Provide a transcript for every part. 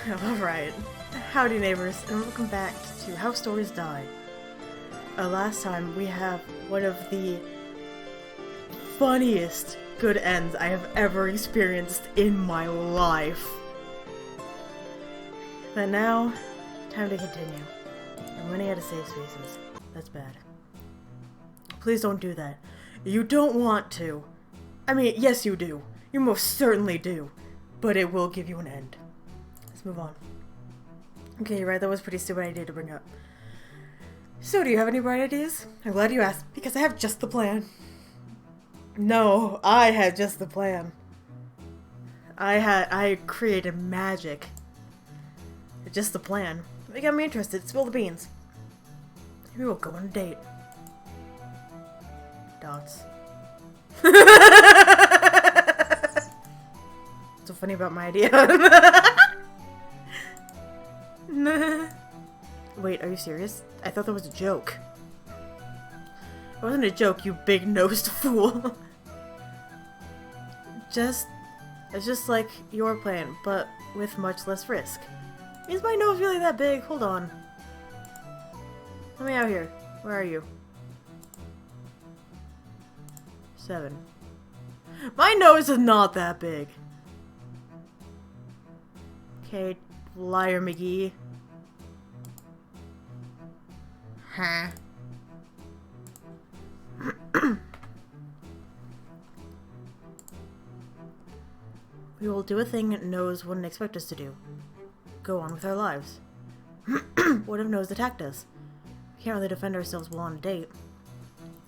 Alright, howdy neighbors, and welcome back to How Stories Die. Last time we have one of the funniest good ends I have ever experienced in my life. But now, time to continue. I'm running out of save spaces. That's bad. Please don't do that. You don't want to. I mean, yes you do. You most certainly do. But it will give you an end. Let's move on. Okay, right, that was a pretty stupid idea to bring up. So, do you have any bright ideas? I'm glad you asked, because I have just the plan. No, I had just the plan. I created magic. Just the plan. It got me interested. Spill the beans. Maybe we'll go on a date. Dots. What's so funny about my idea? Wait, are you serious? I thought that was a joke. It wasn't a joke, you big-nosed fool. It's just like your plan, but with much less risk. Is my nose really that big? Hold on. Let me out here. Where are you? 7. My nose is not that big. Okay, liar McGee. Huh. We will do a thing Nose wouldn't expect us to do. Go on with our lives. What if Nose attacked us? We can't really defend ourselves while on a date.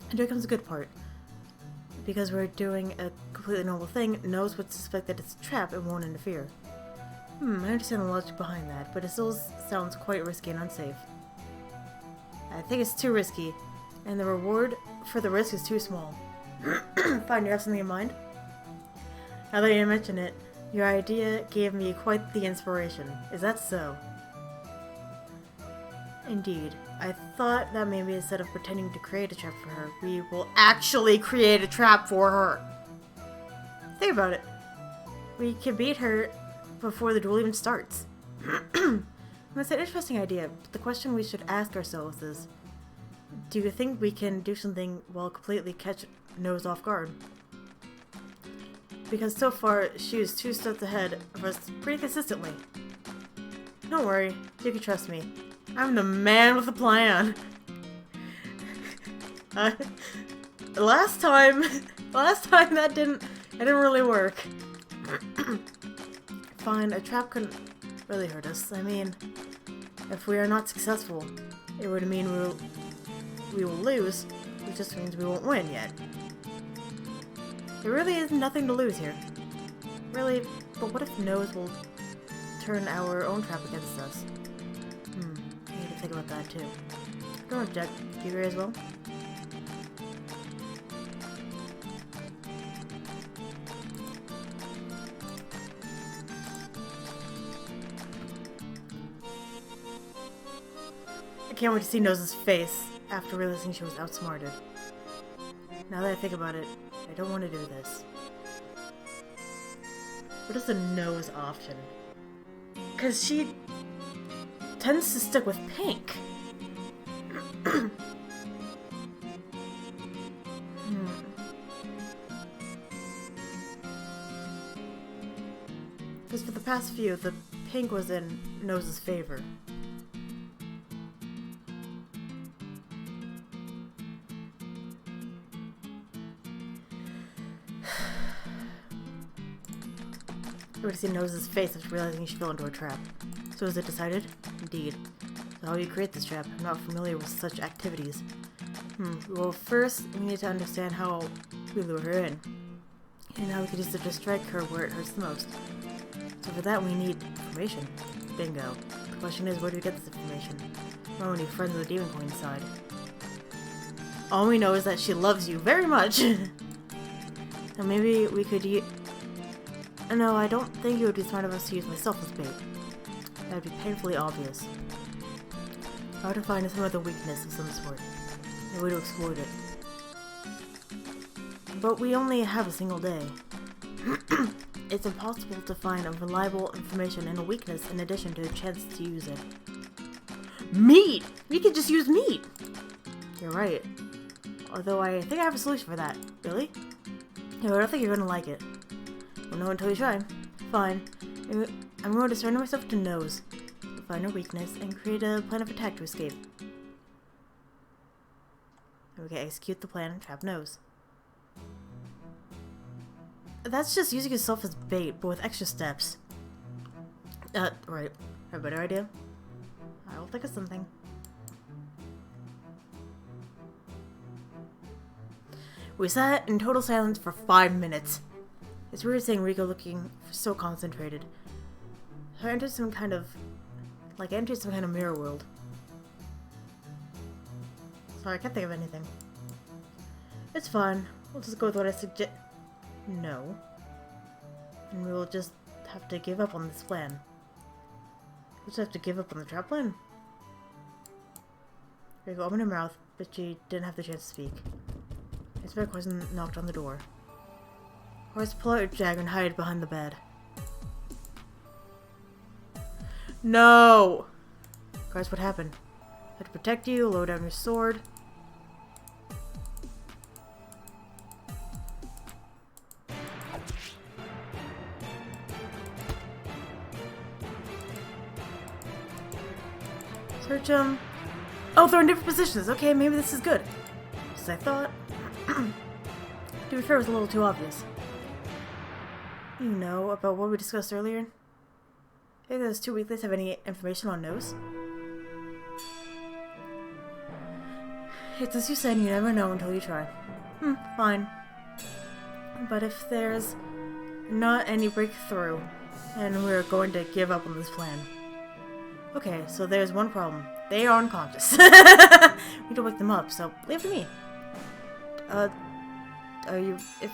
And here comes the good part. Because we're doing a completely normal thing, Nose would suspect that it's a trap and won't interfere. I understand the logic behind that, but it still sounds quite risky and unsafe. I think it's too risky, and the reward for the risk is too small. Fine, you have something in mind? Now that you mention it, your idea gave me quite the inspiration. Is that so? Indeed. I thought that maybe instead of pretending to create a trap for her, we will actually create a trap for her. Think about it. We can beat her before the duel even starts. That's an interesting idea, but the question we should ask ourselves is, do you think we can do something while completely catch Nose off guard? Because so far, she is 2 steps ahead of us pretty consistently. Don't worry, you can trust me. I'm the man with a plan. Last time that didn't really work. Fine, a trap couldn't really hurt us. I mean, if we are not successful, it would mean we will lose, which just means we won't win yet. There really is nothing to lose here. Really, but what if Nose will turn our own trap against us? I need to think about that too. Don't object. Do you agree as well? I can't wait to see Nose's face after realizing she was outsmarted. Now that I think about it, I don't want to do this. What is the Nose option? Because she tends to stick with pink. Because for the past few, the pink was in Nose's favor. I would have seen Nose's face after realizing she fell into a trap. So is it decided? Indeed. So how do you create this trap? I'm not familiar with such activities. Well, first, we need to understand how we lure her in. And how we can use it to strike her where it hurts the most. So for that, we need information. Bingo. The question is, where do we get this information? Well, we need friends with the demon coin side. All we know is that she loves you very much. So maybe we could No, I don't think it would be smart of us to use myself as bait. That would be painfully obvious. I would find some other weakness of some sort. A way to exploit it. But we only have a single day. It's impossible to find a reliable information and a weakness in addition to a chance to use it. Meat! We could just use meat! You're right. Although I think I have a solution for that. Really? No, I don't think you're gonna like it. We'll know until you try. Fine. I'm going to surrender myself to Nose. Find her weakness and create a plan of attack to escape. Okay, execute the plan and trap Nose. That's just using yourself as bait, but with extra steps. Right. Have a better idea? I'll think of something. We sat in total silence for 5 minutes. It's weird seeing Rico looking so concentrated. I entered some kind of mirror world. Sorry, I can't think of anything. It's fine. We'll just go with what I suggest. No. And we will just have to give up on this plan. We'll just have to give up on the trap plan. Rico opened her mouth, but she didn't have the chance to speak. Inspector Poison knocked on the door. Horace, pull out your dagger and hide behind the bed. No! Guys, what happened? I had to protect you, lower down your sword. Search them. Oh, they're in different positions. Okay, maybe this is good. Just as I thought. To be fair, it was a little too obvious. You know about what we discussed earlier? Hey, those 2 weeklies have any information on Nose? It's as you said, you never know until you try. Fine. But if there's not any breakthrough, and we're going to give up on this plan. Okay, so there's one problem. They are unconscious. We need to wake them up, so leave it to me. If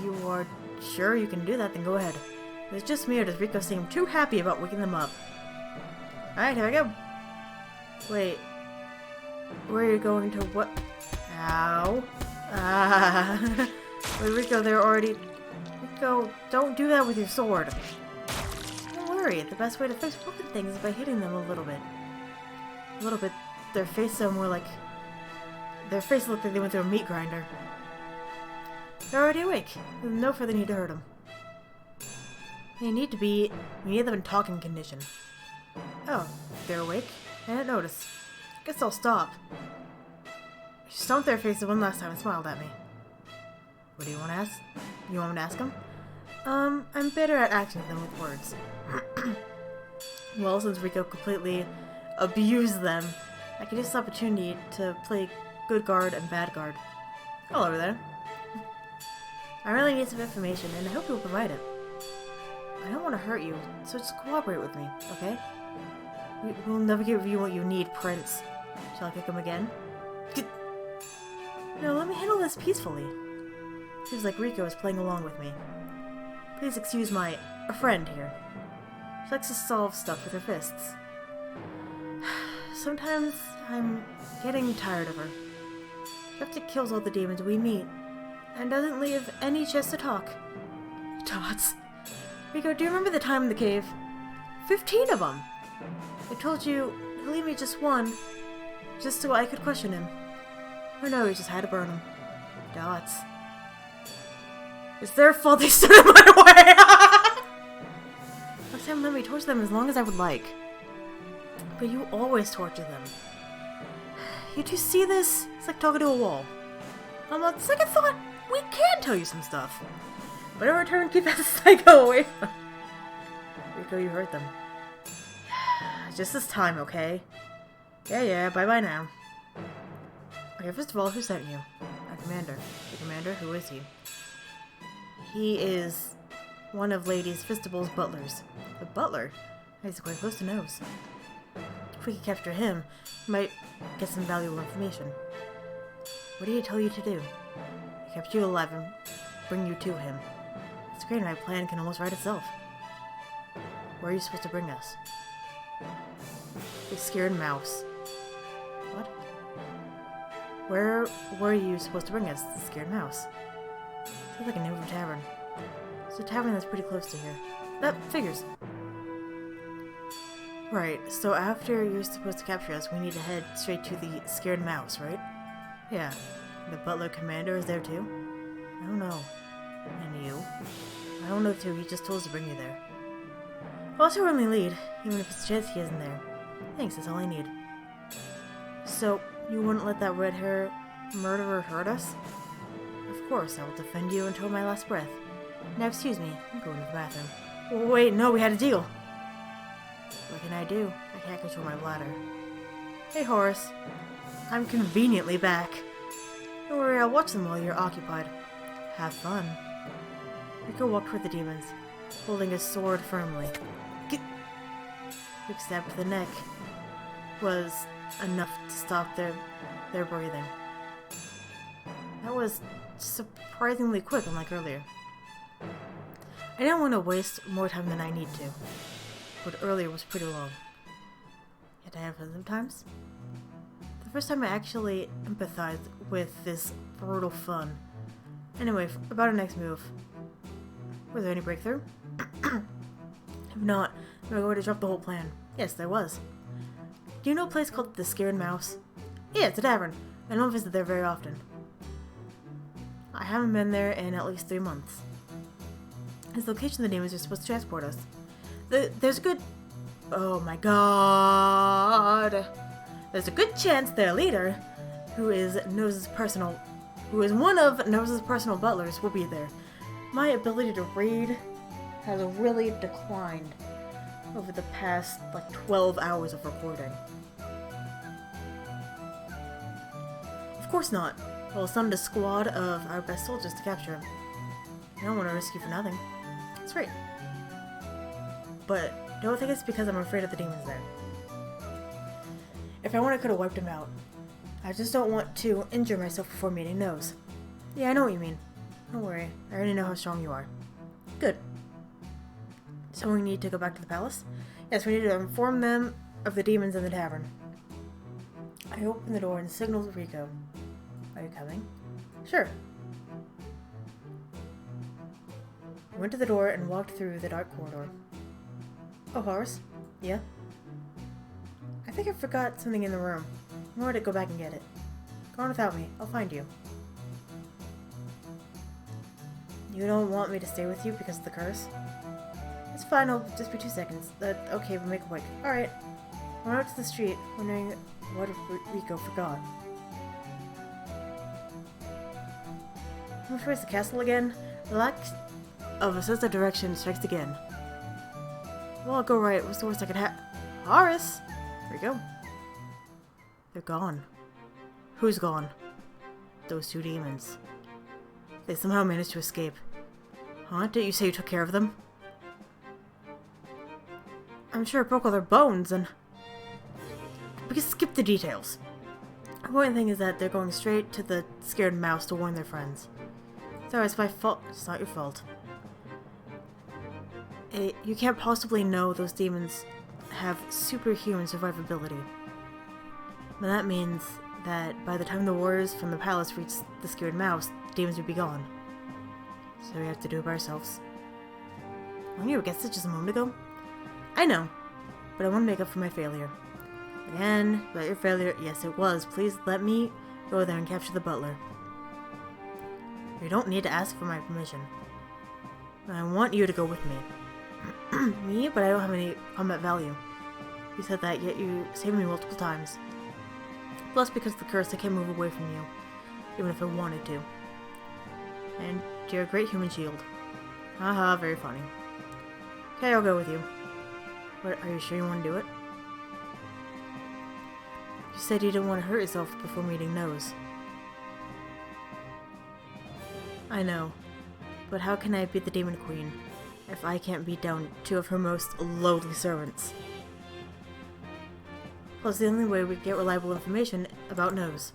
you are sure you can do that, then go ahead. If it's just me, or does Rico seem too happy about waking them up? Alright, here I go. Wait. Where are you going to what? Ow. Wait, Rico, they're already... Rico, don't do that with your sword. Don't worry, the best way to fix broken things is by hitting them a little bit. A little bit. Their face looked like they went through a meat grinder. They're already awake. There's no further need to hurt them. We need them in talking condition. Oh, they're awake? I didn't notice. Guess I'll stop. She stomped their faces one last time and smiled at me. What do you want to ask? You want me to ask them? I'm better at acting than with words. Well, since Rico completely abused them, I can use this opportunity to play good guard and bad guard. Hello over there. I really need some information, and I hope you'll provide it. I don't want to hurt you, so just cooperate with me, okay? We'll never give you what you need, Prince. Shall I kick him again? No, let me handle this peacefully. Seems like Rico is playing along with me. Please excuse my friend here. She likes to solve stuff with her fists. Sometimes I'm getting tired of her. She often kills all the demons we meet, and doesn't leave any chance to talk. Dots. Rico, do you remember the time in the cave? 15 of them! I told you to leave me just one, just so I could question him. Or no, we just had to burn him. Dots. It's their fault they stood in my way! Next time let me torture them as long as I would like. But you always torture them. You two see this? It's like talking to a wall. On second thought, we can tell you some stuff. But in return, keep that psycho away from Rico, you hurt them. Just this time, okay? Yeah, bye-bye now. Okay, first of all, who sent you? Our commander. The commander? Who is he? He is one of Lady Fistable's butlers. The butler? He's quite close to Nose. If we could capture him, we might get some valuable information. What did he tell you to do? He kept you alive and bring you to him. It's great, my plan can almost write itself. Where are you supposed to bring us? A scared mouse. What? Where were you supposed to bring us? The scared mouse. Sounds like a name of a tavern. There's a tavern that's pretty close to here. That figures. Right, so after you're supposed to capture us, we need to head straight to the scared mouse, right? Yeah. The butler commander is there too? I don't know. And you? I don't know too, he just told us to bring you there. I'll also only lead, even if it's a chance he isn't there. Thanks, that's all I need. So, you wouldn't let that red hair murderer hurt us? Of course, I will defend you until my last breath. Now excuse me, I'm going to the bathroom. Wait, no, we had a deal! What can I do? I can't control my bladder. Hey Horace. I'm conveniently back. Don't worry, I'll watch them while you're occupied. Have fun. Rico walked toward the demons, holding his sword firmly. Quick stab to the neck was enough to stop their breathing. That was surprisingly quick, unlike earlier. I don't want to waste more time than I need to, but earlier was pretty long. Yet I have fun sometimes. The first time I actually empathized with this brutal fun. Anyway, about our next move. Was there any breakthrough? If not, I'm going to drop the whole plan. Yes, there was. Do you know a place called the Scared Mouse? Yeah, it's a tavern. I don't visit there very often. I haven't been there in at least 3 months. His location and the demons are supposed to transport us. There's a good... Oh my god! There's a good chance their leader, who is one of Nose's personal butlers, will be there. My ability to read has really declined over the past, 12 hours of recording. Of course not. We'll send a squad of our best soldiers to capture him. I don't want to risk you for nothing. That's right. But don't think it's because I'm afraid of the demons there. If I wanted, I could have wiped him out. I just don't want to injure myself before meeting Nose. Yeah, I know what you mean. Don't worry, I already know how strong you are. Good. So we need to go back to the palace? Yes, we need to inform them of the demons in the tavern. I opened the door and signaled Rico. Are you coming? Sure. I went to the door and walked through the dark corridor. Oh, Horace? Yeah? I think I forgot something in the room. I'm going to go back and get it. Go on without me. I'll find you. You don't want me to stay with you because of the curse? It's fine, it'll just be 2 seconds. Okay, we'll make it quick. Alright. I went out to the street, wondering what Rico forgot. Which way is the castle again? The lack of a sense of direction strikes again. Well, I'll go right. What's the worst I could have? Horace! There we go. They're gone. Who's gone? Those 2 demons. They somehow managed to escape. Huh? Didn't you say you took care of them? I'm sure it broke all their bones and... We can skip the details. The important thing is that they're going straight to the Scared Mouse to warn their friends. Sorry, it's my fault. It's not your fault. You can't possibly know those demons have superhuman survivability. But that means that by the time the warriors from the palace reach the Scared Mouse, the demons would be gone. So we have to do it by ourselves. Weren't you against it just a moment ago? I know, but I want to make up for my failure. Again, about your failure, yes it was. Please let me go there and capture the butler. You don't need to ask for my permission. I want you to go with me. Me? But I don't have any combat value. You said that, yet you saved me multiple times. Plus, because of the curse, I can't move away from you, even if I wanted to. And you're a great human shield. Haha, very funny. Okay, I'll go with you. But are you sure you want to do it? You said you didn't want to hurt yourself before meeting Nose. I know, but how can I beat the Demon Queen if I can't beat down 2 of her most loathly servants? Plus, the only way we get reliable information about Nose.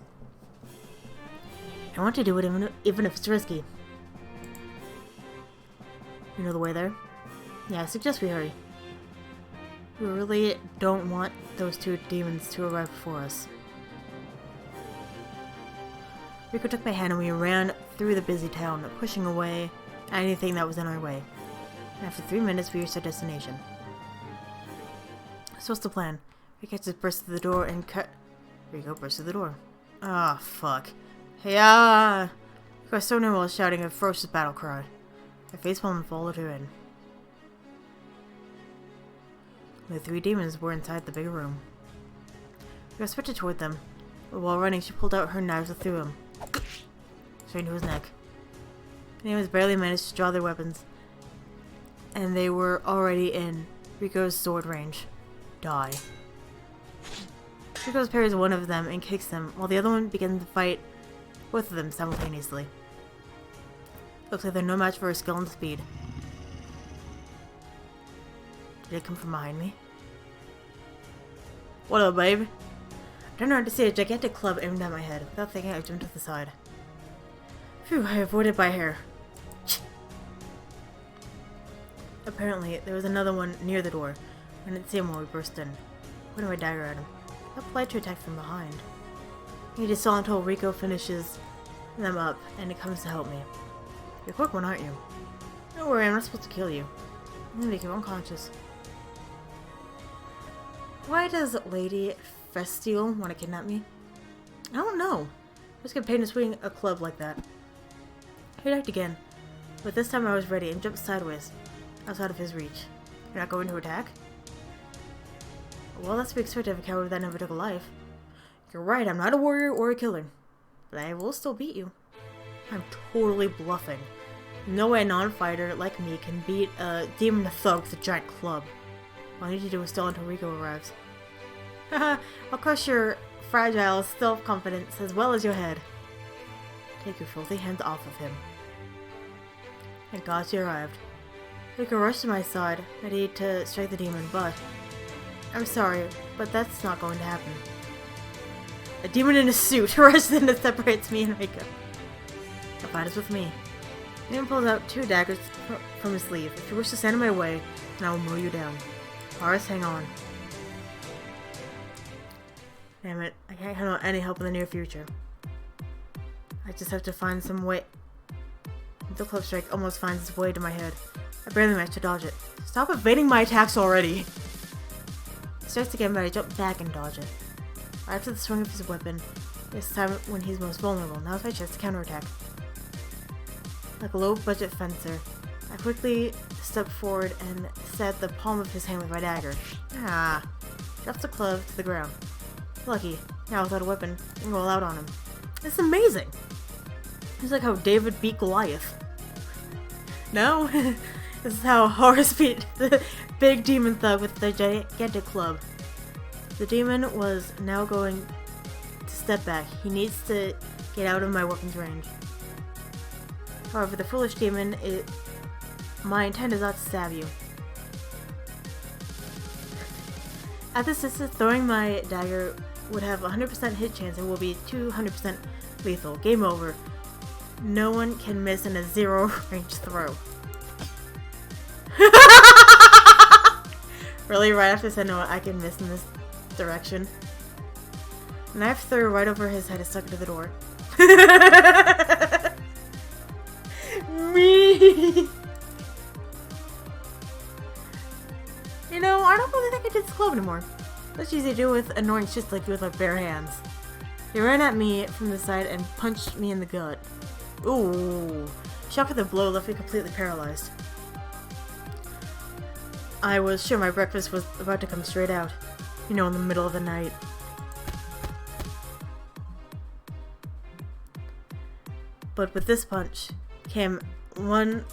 I want to do it even if it's risky. You know the way there? Yeah, I suggest we hurry. We really don't want those 2 demons to arrive before us. Rico took my hand and we ran through the busy town, pushing away anything that was in our way. And after 3 minutes, we reached our destination. So what's the plan? Rika just burst through the door and cut. Rika burst through the door. Ah, fuck. Hey, Rika was so near while shouting a ferocious battle cry. I facepalmed and followed her in. The 3 demons were inside the big room. Rika sprinted toward them, but while running, she pulled out her knives and threw them straight into his neck. The demons barely managed to draw their weapons, and they were already in Riko's sword range. Die. Riko parries one of them and kicks them, while the other one begins to fight both of them simultaneously. Looks like they're no match for her skill and speed. Did it come from behind me? What up, babe? I turned around to see a gigantic club aimed at my head. Without thinking, I jumped to the side. Phew, I avoided by hair. Apparently, there was another one near the door. I didn't see him when we burst in. Pointing my dagger at him. I applied to attack from behind. I need to stall until Riko finishes them up and it comes to help me. You're a quick one, aren't you? Don't worry, I'm not supposed to kill you. I'm gonna make you unconscious. Why does Lady Festiel want to kidnap me? I don't know. I just get paid to swing a club like that. He attacked again, but this time I was ready and jumped sideways, outside of his reach. You're not going to attack? Well, that's to be expected of a coward that never took a life. You're right, I'm not a warrior or a killer. But I will still beat you. I'm totally bluffing. No way a non-fighter like me can beat a demon thug with a giant club. All I need to do is stall until Riko arrives. Haha, I'll crush your fragile self-confidence as well as your head. Take your filthy hands off of him. Thank God she arrived. Riko rushed to my side, ready to strike the demon, but... I'm sorry, but that's not going to happen. A demon in a suit rushes in and separates me and Riko. The fight is with me. The demon pulls out 2 daggers from his sleeve. If you wish to stand in my way, then I will mow you down. Horace, hang on. Damn it, I can't count on any help in the near future. I just have to find some way. The club strike almost finds its way to my head. I barely managed to dodge it. Stop evading my attacks already! It strikes again, but I jump back and dodge it. Right after the swing of his weapon, this time when he's most vulnerable. Now it's my chance to counterattack. Like a low-budget fencer, I quickly stepped forward and set the palm of his hand with my dagger. Ah! Drops the club to the ground. Lucky. Now without a weapon, I can roll out on him. It's amazing! It's like how David beat Goliath. No? This is how Horace beat the big demon thug with the gigantic club. The demon was now going to step back. He needs to get out of my weapon's range. However, the foolish demon, my intent is not to stab you. At this distance, throwing my dagger would have a 100% hit chance and will be 200% lethal. Game over. No one can miss in a 0 range throw. Really? Right after I said no, I can miss in this direction. The knife threw right over his head is stuck into the door. Me! You know, I don't really think I did this club anymore. That's easy to do with annoying shit like with my bare hands. He ran at me from the side and punched me in the gut. Ooh. Shock of the blow left me completely paralyzed. I was sure my breakfast was about to come straight out. You know, in the middle of the night. But with this punch came another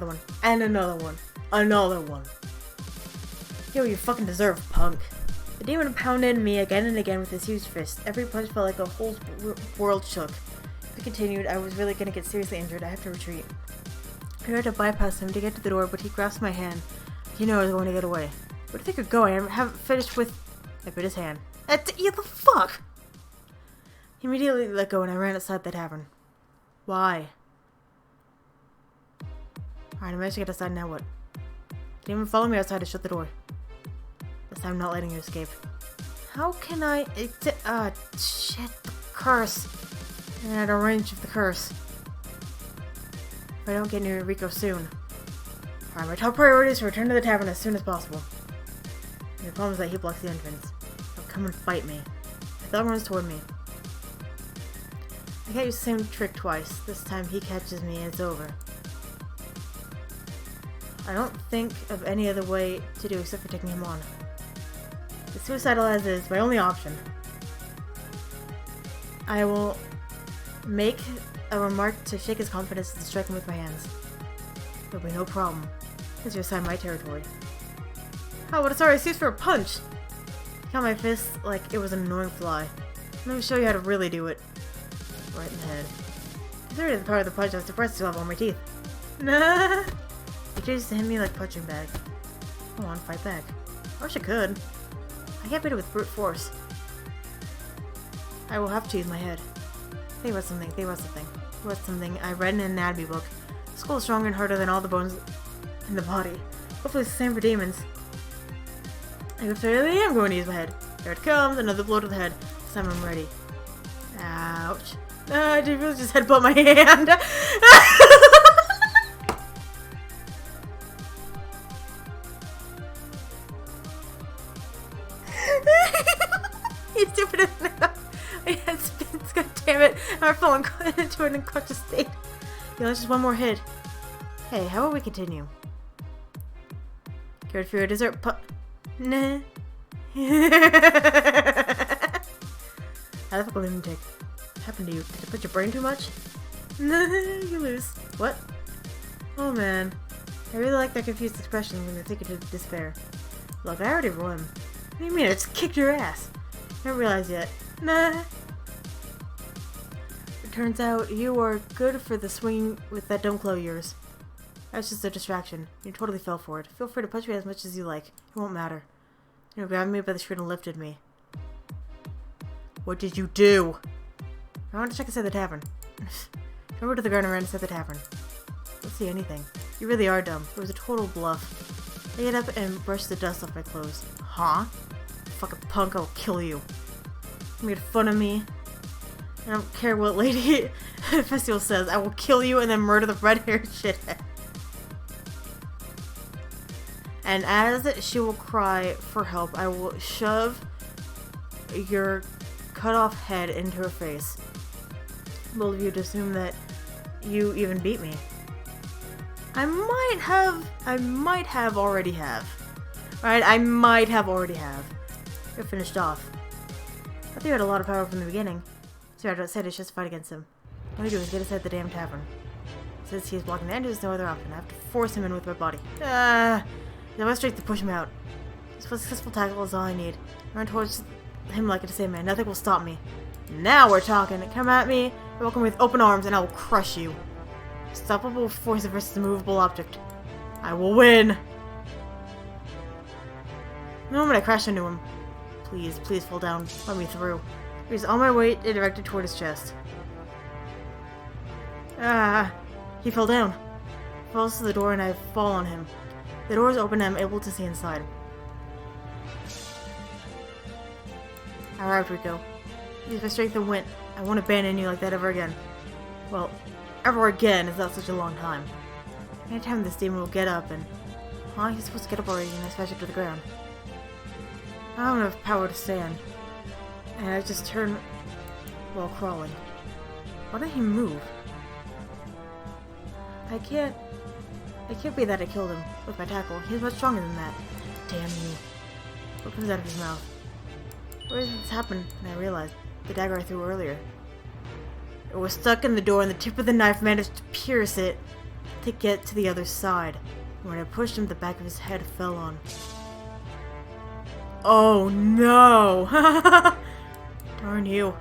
one, and another one, another one. Yo, you fucking deserve, punk. The demon pounded me again and again with his huge fist. Every punch felt like a whole world shook. If it continued, I was really gonna get seriously injured. I have to retreat. I tried to bypass him to get to the door, but he grasped my hand. He knew I was going to get away. Where do you think you're going? I haven't finished with... I bit his hand. What the fuck? He immediately let go and I ran outside the tavern. Why? Alright, I managed to get outside, now what? Didn't even follow me outside to shut the door. This time I'm not letting you escape. How can I... shit, the curse. I'm out of range of the curse. if I don't get near Rico soon. Alright, my top priority is to return to the tavern as soon as possible. The problem is that he blocks the entrance. He'll come and fight me. The dog runs toward me. I can't use the same trick twice. This time he catches me and it's over. I don't think of any other way to do except for taking him on. The suicidal as is my only option. I will make a remark to shake his confidence and strike him with my hands. There'll be no problem. This is assigned my territory. Oh, what a sorry excuse for a punch! I count my fist like it was an annoying fly. Let me show you how to really do it. Right in the head. Considering the power of the punch, I was surprised to still have all my teeth. Nah! He changes to hit me like a punching bag. Come on, fight back. I wish I could. I can't beat it with brute force. I will have to use my head. Think about something, think about something. Think about something I read in an anatomy book. The skull is stronger and harder than all the bones in the body. Hopefully it's the same for demons. I really am going to use my head. Here it comes, another blow to the head. This time I'm ready. Ouch. I did really just headbutt my hand. He's stupid enough. My head spins, god damn it. I'm falling into an unconscious state. Yeah, let's just one more hit. Hey, how about we continue? Cared for your dessert Nah. How the fuck lunatic? What happened to you? Did I put your brain too much? Nah, you lose. What? Oh man. I really like that confused expression when they take it to despair. Look, I already won. What do you mean? I just kicked your ass. I don't realize yet. Nah. It turns out you are good for the swing with that dumb claw of yours. That's just a distraction. You totally fell for it. Feel free to punch me as much as you like. It won't matter. You grabbed me by the shirt and lifted me. What did you do? I want to check inside the tavern. Remember to the ground and ran inside the tavern. Don't see anything. You really are dumb. It was a total bluff. I get up and brush the dust off my clothes. Huh? Fucking punk, I'll kill you. You made fun of me. I don't care what Lady Festival says. I will kill you and then murder the red-haired shithead. And as she will cry for help, I will shove your cut-off head into her face. Bold of you to assume that you even beat me. I might have already have. Alright, I might have already have. You're finished off. I thought you had a lot of power from the beginning. So I said it's just fight against him. All you do is get inside the damn tavern. Since he's blocking the end, there's no other option. I have to force him in with my body. I have strength to push him out. A successful tackle is all I need. I run towards him like a insane man. Nothing will stop me. Now we're talking. Come at me. Welcome with open arms and I will crush you. Unstoppable force versus a movable object. I will win. The moment I crash into him. Please, please fall down. Let me through. Use all my weight directed toward his chest. He fell down. He falls to the door and I fall on him. The door is open and I'm able to see inside. Alright, Rico. Use my strength and win. I won't abandon you like that ever again. Well, ever again is not such a long time. Anytime this demon will get up and... Huh? He's supposed to get up already and I smash him to the ground. I don't have power to stand. And I just turn while crawling. Why did he move? I can't be that I killed him with my tackle. He's much stronger than that. Damn you. What comes out of his mouth? Where did this happen? And I realized the dagger I threw earlier. It was stuck in the door and the tip of the knife managed to pierce it to get to the other side. And when I pushed him, the back of his head fell on. Oh no! Darn you.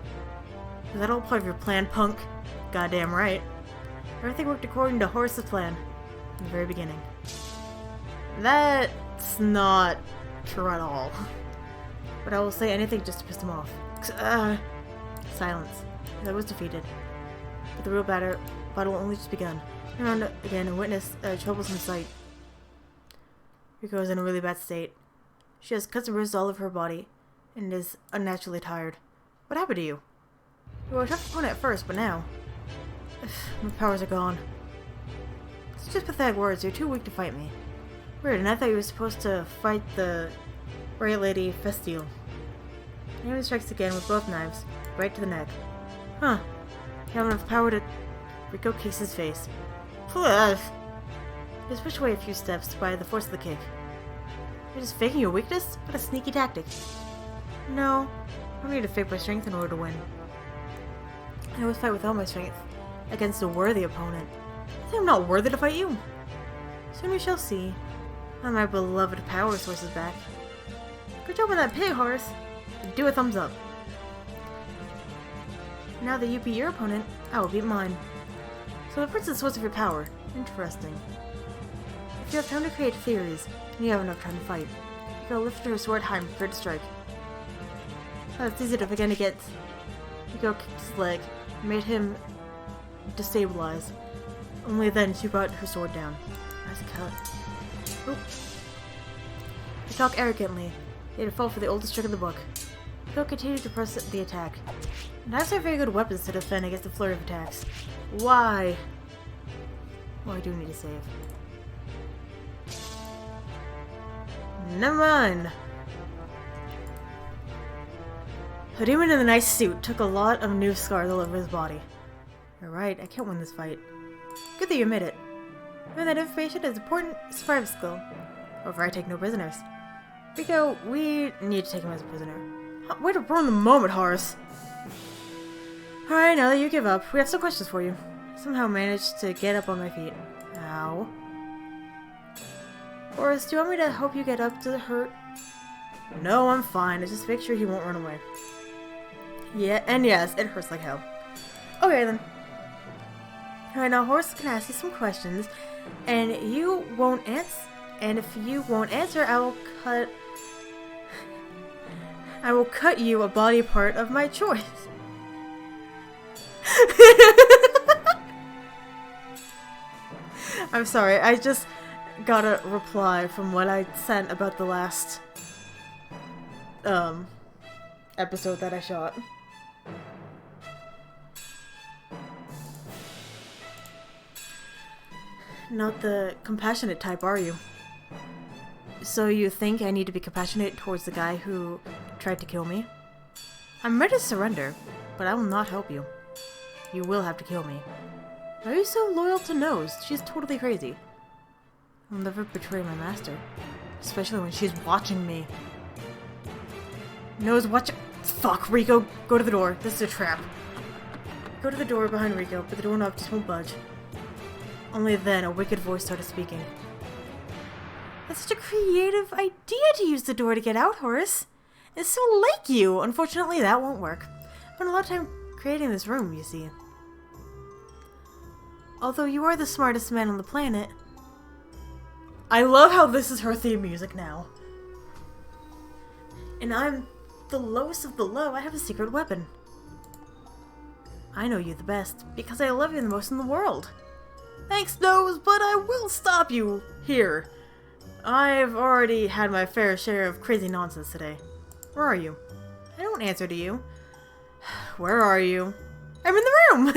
Was that all part of your plan, punk? Goddamn right. Everything worked according to Horace's plan in the very beginning. That's not true at all. But I will say anything just to piss him off. Silence. I was defeated. But the real battle will only just begun. Turn around again and witness a troublesome sight. Rico is in a really bad state. She has cuts and bruises all over her body and is unnaturally tired. What happened to you? You were a tough opponent at first, but now... my powers are gone. It's just pathetic words. You're too weak to fight me. Weird, and I thought you were supposed to fight the right lady Festile. Enemy strikes again with both knives, right to the neck. Huh. You have enough power to... Rico kicks his face. Ugh. Just push away a few steps by the force of the kick. You're just faking your weakness? What a sneaky tactic. No. I don't need to fake my strength in order to win. I always fight with all my strength. Against a worthy opponent. I think I'm not worthy to fight you. Soon we shall see. And my beloved power source is back. Good job on that pig, Horace. Do a thumbs up. Now that you beat your opponent, I will beat mine. So the prince is the source of your power. Interesting. If you have time to create theories, and you have enough time to fight, you can lift her sword high and prepare to strike. Oh, it's easy to begin to get. Rico kicked his leg, made him destabilize. Only then she brought her sword down. Nice cut. Oop. They talk arrogantly. They'd fall for the oldest trick in the book. They'll continue to press the attack. Knives are very good weapons to defend against the flurry of attacks. Why? Well, I do need to save. Never mind. The demon in the nice suit took a lot of new scars all over his body. You're right, I can't win this fight. Good that you admit it. Knowing that information is important survival skill. However, I take no prisoners. Rico, we need to take him as a prisoner. Way to ruin the moment, Horace. Alright, now that you give up, we have some questions for you. I somehow managed to get up on my feet. Ow. Horace, do you want me to help you get up to the hurt? No, I'm fine. I just make sure he won't run away. Yeah, and yes, it hurts like hell. Okay, then. Alright, now Horace can ask you some questions, and you won't answer. And if you won't answer, I will cut you a body part of my choice. I'm sorry, I just got a reply from what I sent about the last episode that I shot. Not the compassionate type, are you? So you think I need to be compassionate towards the guy who tried to kill me? I'm ready to surrender, but I will not help you. You will have to kill me. Why are you so loyal to Nose? She's totally crazy. I'll never betray my master. Especially when she's watching me. Nose, watch. Fuck, Rico, go to the door. This is a trap. Go to the door behind Rico, but the doorknob just won't budge. Only then a wicked voice started speaking. That's such a creative idea to use the door to get out, Horace. It's so like you. Unfortunately, that won't work. I spent a lot of time creating this room, you see. Although you are the smartest man on the planet. I love how this is her theme music now. And I'm the lowest of the low. I have a secret weapon. I know you the best because I love you the most in the world. Thanks, Nose, but I will stop you here. I've already had my fair share of crazy nonsense today. Where are you? I don't answer to you. Where are you? I'm in the room!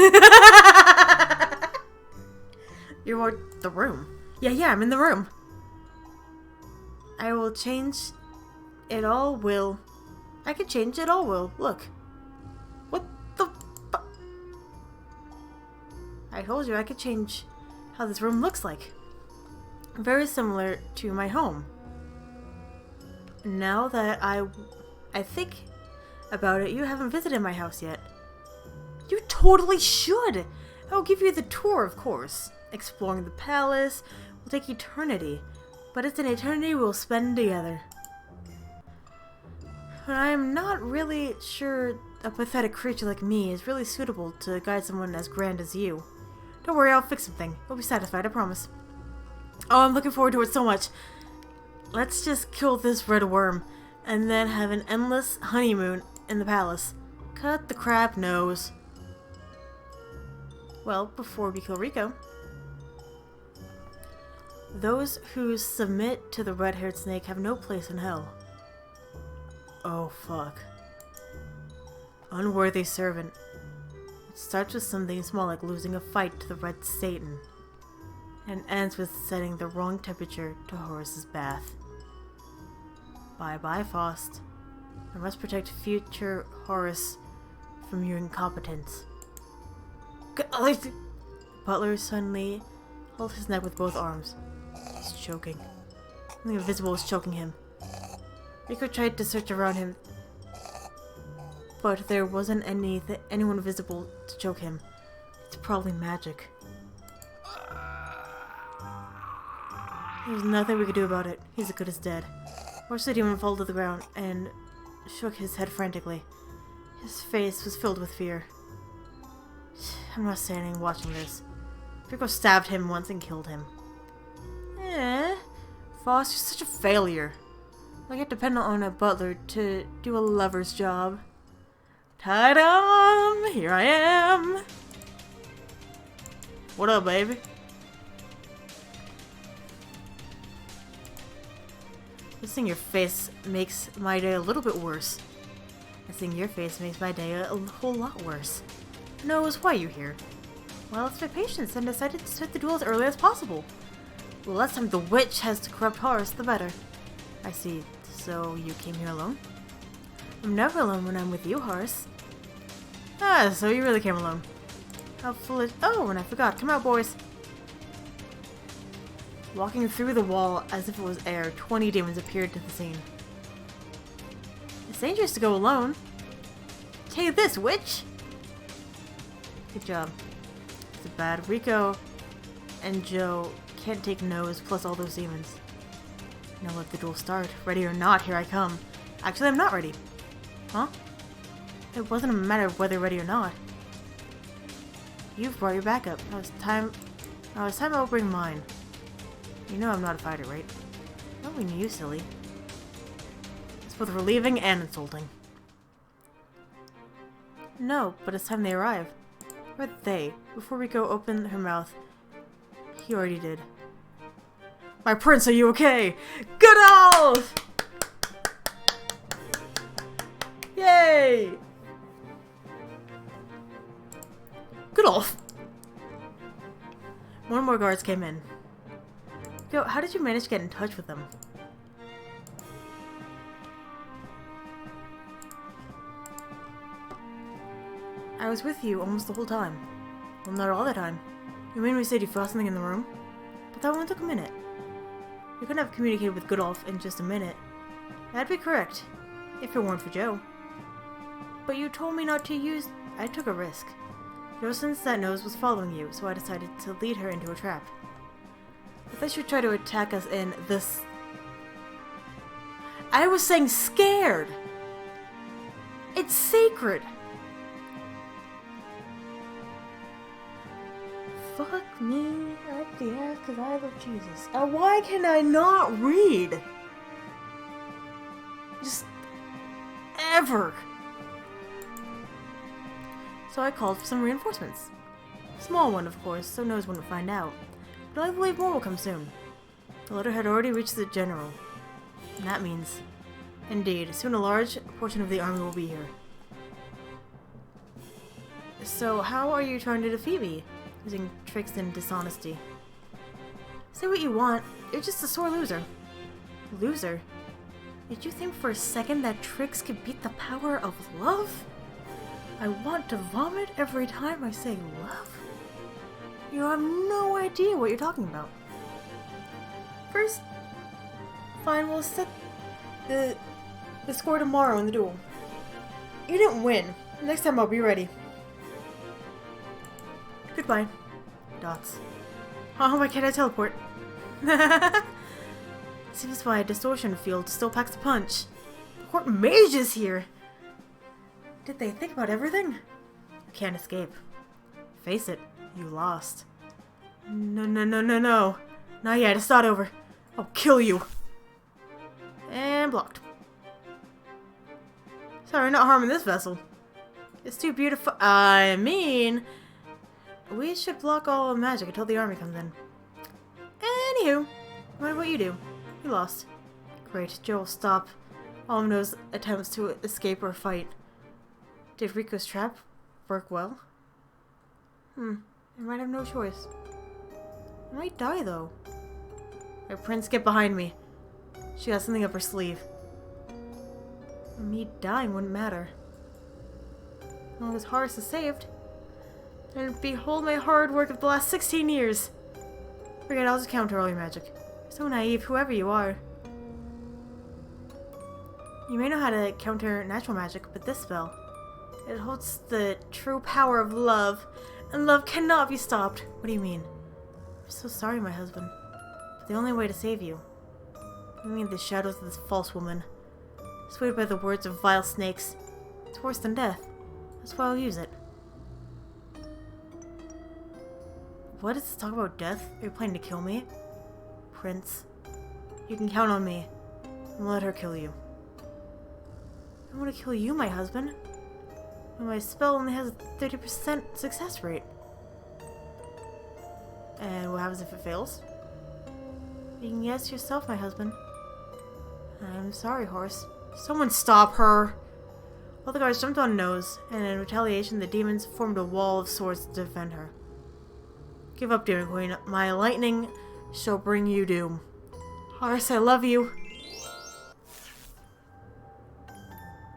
You're the room? Yeah, I'm in the room. I will change it all, Will. I can change it all, Will. Look. What the fu- I told you I could change how this room looks like. Very similar to my home. Now that I think about it, you haven't visited my house yet. You totally should! I'll give you the tour, of course. Exploring the palace will take eternity, but it's an eternity we'll spend together. But I am not really sure a pathetic creature like me is really suitable to guide someone as grand as you. Don't worry, I'll fix something. You'll be satisfied, I promise. Oh, I'm looking forward to it so much. Let's just kill this red worm, and then have an endless honeymoon in the palace. Cut the crap, Nose. Well, before we kill Rico, those who submit to the red-haired snake have no place in hell. Oh, fuck. Unworthy servant. It starts with something small like losing a fight to the red Satan. and ends with setting the wrong temperature to Horace's bath. Bye-bye, Faust. I must protect future Horace from your incompetence. Butler suddenly held his neck with both arms. He's choking. Something invisible was choking him. Rico tried to search around him, but there wasn't anyone visible to choke him. It's probably magic. There's nothing we could do about it. He's as good as dead. Horace the demon fell to the ground and shook his head frantically. His face was filled with fear. I'm not standing watching this. Rico stabbed him once and killed him. Faust, you're such a failure. Like I depend on a butler to do a lover's job. Ta-da! Here I am! What up, baby? Seeing your face makes my day a little bit worse. And seeing your face makes my day a whole lot worse. Who knows why you're here? Well, it's my patience and decided to start the duel as early as possible. The less time the witch has to corrupt Horace, the better. I see. So you came here alone? I'm never alone when I'm with you, Horace. Ah, so you really came alone. How foolish. Oh, and I forgot. Come out, boys. Walking through the wall as if it was air, 20 demons appeared to the scene. It's dangerous to go alone. Take this, witch! Good job. It's bad. Rico and Joe can't take no's plus all those demons. Now let the duel start. Ready or not, here I come. Actually, I'm not ready. Huh? It wasn't a matter of whether ready or not. You've brought your backup. Now it's time I'll bring mine. You know I'm not a fighter, right? Not we knew, silly. It's both relieving and insulting. No, but it's time they arrive. Where are they? Before Rico opened her mouth, he already did. My prince, are you okay? Good elf! Yay! Good elf! More and more guards came in. Yo, how did you manage to get in touch with them? I was with you almost the whole time. Well, not all the time. You mean we said you saw something in the room? But that one took a minute. You couldn't have communicated with Goodolf in just a minute. That'd be correct, if it weren't for Joe. But you told me not to use... I took a risk. Joe, since that nose was following you, so I decided to lead her into a trap. If they should try to attack us in this... I was saying scared! It's sacred! Fuck me up the ass because I love Jesus. Why can I not read? Just... ever. So I called for some reinforcements. Small one, of course, so Nose wouldn't find out. But I believe more will come soon. The letter had already reached the general. And that means... indeed, soon a large portion of the army will be here. So how are you trying to defeat me? Using tricks and dishonesty. Say what you want, you're just a sore loser. Loser? Did you think for a second that tricks could beat the power of love? I want to vomit every time I say love. You have no idea what you're talking about. First, fine, we'll set the score tomorrow in the duel. You didn't win. Next time I'll be ready. Goodbye. Dots. Oh, why can't I teleport? Seems my distortion field still packs a punch. Court mage is here! Did they think about everything? You can't escape. Face it, you lost. No. Not yet, it's not over. I'll kill you. And blocked. Sorry, not harming this vessel. It's too beautiful. I mean... we should block all magic until the army comes in. Anywho, what about you do? You lost. Great, Joe will stop all of those attempts to escape or fight. Did Rico's trap work well? I might have no choice. I might die, though. My prince, get behind me. She got something up her sleeve. Me dying wouldn't matter. As long as Horace is saved. And behold my hard work of the last 16 years. Forget, I'll just counter all your magic. You're so naive, whoever you are. You may know how to counter natural magic, but this spell, it holds the true power of love, and love cannot be stopped. What do you mean? I'm so sorry, my husband. But the only way to save you. I mean the shadows of this false woman. Swayed by the words of vile snakes. It's worse than death. That's why I'll use it. What is this talk about death? Are you planning to kill me? Prince, you can count on me. And let her kill you. I want to kill you, my husband. And my spell only has a 30% success rate. And what happens if it fails? You can guess yourself, my husband. I'm sorry, Horace. Someone stop her! All the guards jumped on Nose, and in retaliation the demons formed a wall of swords to defend her. Give up, Demon Queen. My lightning shall bring you doom. Horace, I love you.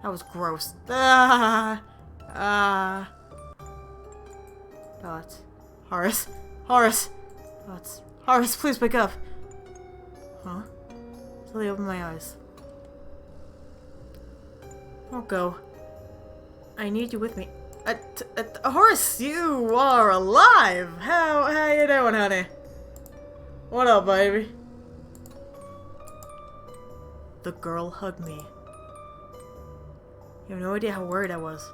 That was gross. Dots. Horace. Horace. Dots. Horace, please wake up. Huh? Slowly open my eyes. Don't go. I need you with me. Horace, you are alive! How you doing, honey? What up, baby? The girl hugged me. You have no idea how worried I was.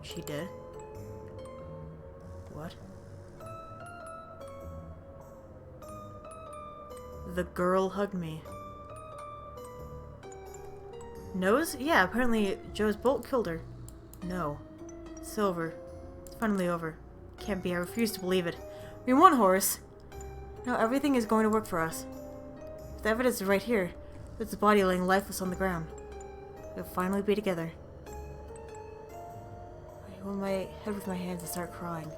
She did? What? The girl hugged me. Nose? Yeah, apparently Joe's bolt killed her. No. It's over. It's finally over. Can't be, I refuse to believe it. We won, Horace! Now everything is going to work for us. The evidence is right here. There's a body laying lifeless on the ground. We'll finally be together. I hold my head with my hands and start crying.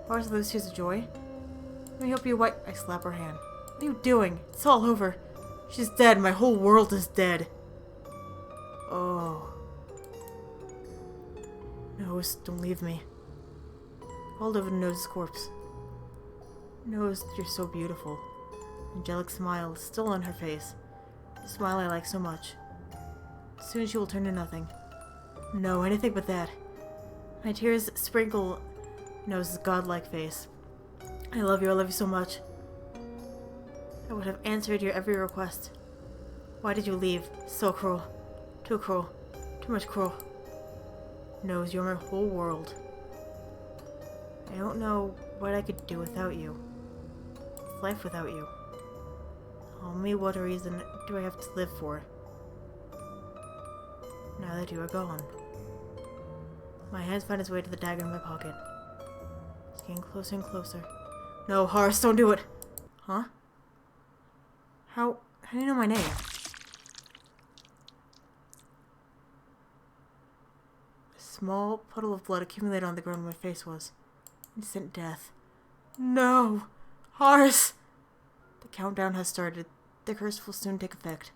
Horace, are those tears of joy? Let me help you wipe. I slap her hand. What are you doing? It's all over. She's dead. My whole world is dead. Oh. Nose, don't leave me. Hold over Nose's corpse. Nose, you're so beautiful. Angelic smile is still on her face. The smile I like so much. Soon she will turn to nothing. No, anything but that. My tears sprinkle Nose's godlike face. I love you so much. I would have answered your every request. Why did you leave? So cruel. Too cruel. Too much cruel. Nose, you're my whole world. I don't know what I could do without you. What's life without you? Tell me, what reason do I have to live for? Now that you are gone. My hands find its way to the dagger in my pocket. It's getting closer and closer. No, Horace, don't do it! Huh? How do you know my name? A small puddle of blood accumulated on the ground where my face was. Instant death. No! Horace! The countdown has started. The curse will soon take effect.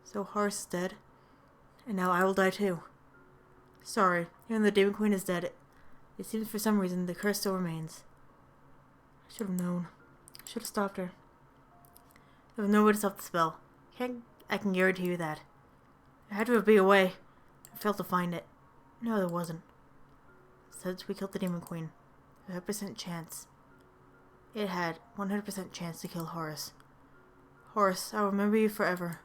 So Horace is dead. And now I will die too. Sorry, even though Demon Queen is dead, it seems for some reason the curse still remains. I should have known. I should have stopped her. There was no way to stop the spell. I can guarantee you that. There had to be a way. I failed to find it. No, there wasn't. Since we killed the Demon Queen, 100% chance. It had 100% chance to kill Horace. Horace, I'll remember you forever.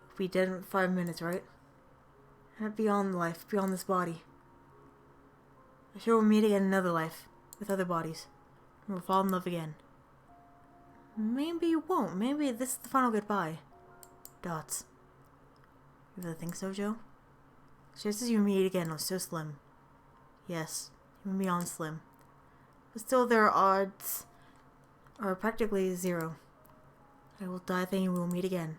We'll be dead in 5 minutes, right? And beyond life, beyond this body. I'm sure we'll meet again in another life, with other bodies, and we'll fall in love again. Maybe you won't. Maybe this is the final goodbye. Dots. You really think so, Joe? Chances you meet again are so slim. Yes, even beyond slim. But still, their odds are practically zero. I will die thinking we will meet again.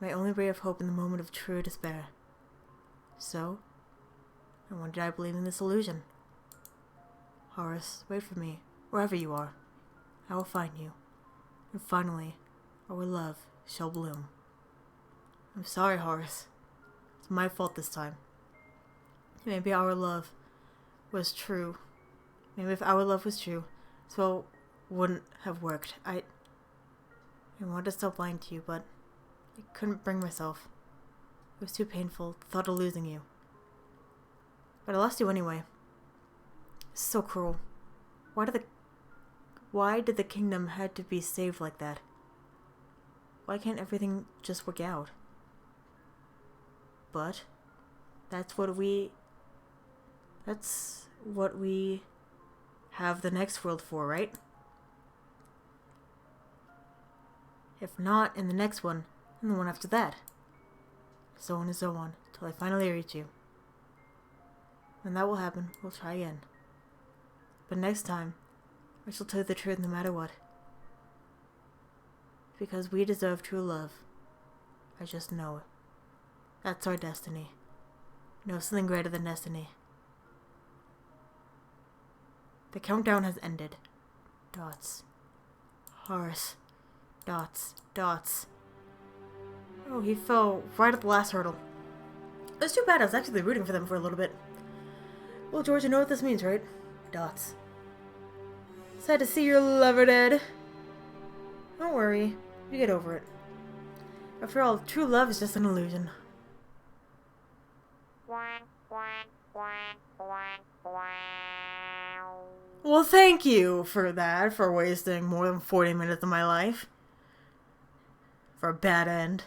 My only ray of hope in the moment of true despair. So, and when did I believe in this illusion? Horace, wait for me, wherever you are. I will find you. And finally, our love shall bloom. I'm sorry, Horace. It's my fault this time. Maybe our love was true. Maybe if our love was true, so wouldn't have worked. I wanted to stop lying to you, but I couldn't bring myself. It was too painful, the thought of losing you. But I lost you anyway. It's so cruel. Why did the kingdom have to be saved like that? Why can't everything just work out? But that's what we have the next world for, right? If not in the next one, then the one after that. So on and so on, till I finally reach you. When that will happen, we'll try again. But next time, I shall tell you the truth no matter what. Because we deserve true love. I just know it. That's our destiny. No, something greater than destiny. The countdown has ended. Dots. Horace. Dots. Dots. Oh, he fell right at the last hurdle. It's too bad. I was actually rooting for them for a little bit. Well, George, you know what this means, right? Dots. Sad to see your lover dead. Don't worry. You get over it. After all, true love is just an illusion. Well, thank you for that, for wasting more than 40 minutes of my life. For a bad end.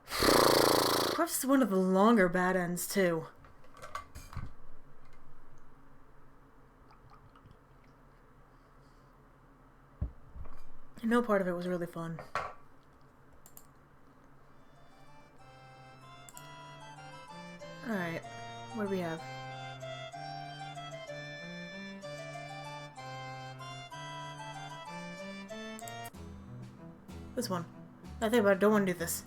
Perhaps one of the longer bad ends, too. No part of it was really fun. Alright, what do we have? This one. I think about it, I don't want to do this.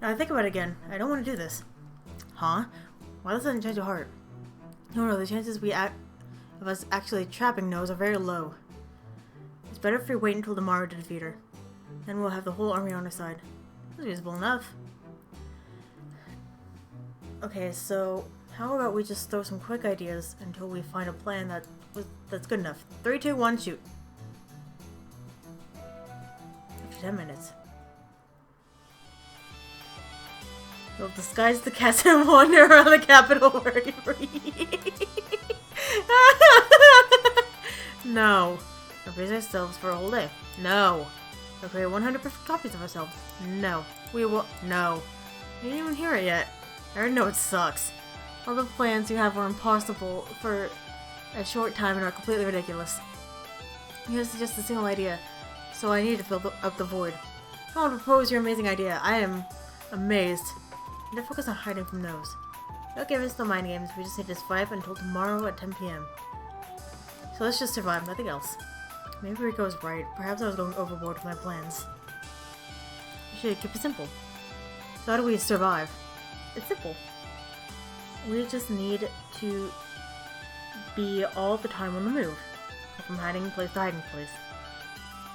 Now I think about it again. I don't want to do this. Huh? Why does that change your heart? No, the chances of us actually trapping Nose are very low. It's better if we wait until tomorrow to defeat her. Then we'll have the whole army on our side. That's reasonable enough. Okay, so how about we just throw some quick ideas until we find a plan that's good enough. 3, 2, 1, shoot. After 10 minutes. We'll disguise the cats and wander around the capital worry free. No. We'll freeze ourselves for a whole day. No. We'll create 100% copies of ourselves. No. We will. No. You didn't even hear it yet. I already know it sucks. All the plans you have are impossible for a short time and are completely ridiculous. Here's just a single idea, so I need to fill up the void. I want to propose your amazing idea. I am amazed. You need to focus on hiding from those. No games, no mind games. We just need to survive until tomorrow at 10 p.m. So let's just survive, nothing else. Maybe Rico's right. Perhaps I was going overboard with my plans. We should keep it simple. So how do we survive? It's simple. We just need to be all the time on the move. From hiding place to hiding place.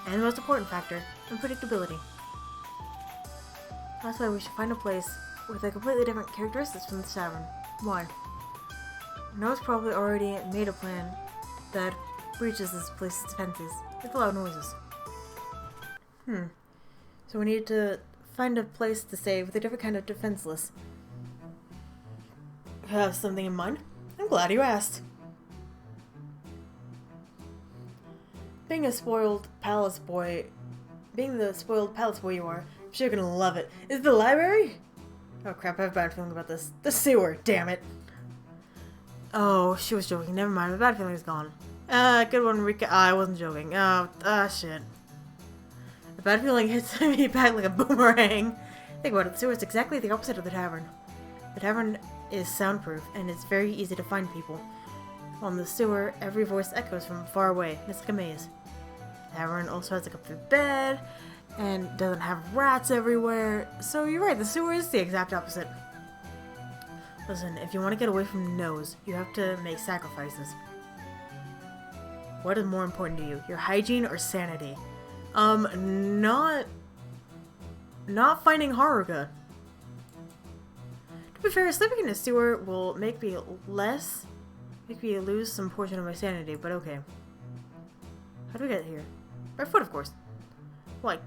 And the most important factor, unpredictability. That's why we should find a place with a completely different characteristics from the tavern. Why? Noah's probably already made a plan that breaches this place's defenses with loud noises. So we need to find a place to stay with a different kind of defenseless. Have something in mind? I'm glad you asked. Being the spoiled palace boy you are, I'm sure you're gonna love it. Is it the library? Oh crap, I have a bad feeling about this. The sewer, damn it. Oh, she was joking. Never mind, my bad feeling is gone. Good one, Rika. I wasn't joking. Shit. The bad feeling hits me back like a boomerang. Think about it, the sewer is exactly the opposite of the tavern. The tavern is soundproof, and it's very easy to find people. While in the sewer, every voice echoes from far away, and it's like a maze. The tavern also has a comfortable bed, and doesn't have rats everywhere. So you're right, the sewer is the exact opposite. Listen, if you want to get away from Nose, you have to make sacrifices. What is more important to you, your hygiene or sanity? Not finding Haruka. To be fair, sleeping in a sewer will make me lose some portion of my sanity, but okay. How do we get here? By foot, of course. Like,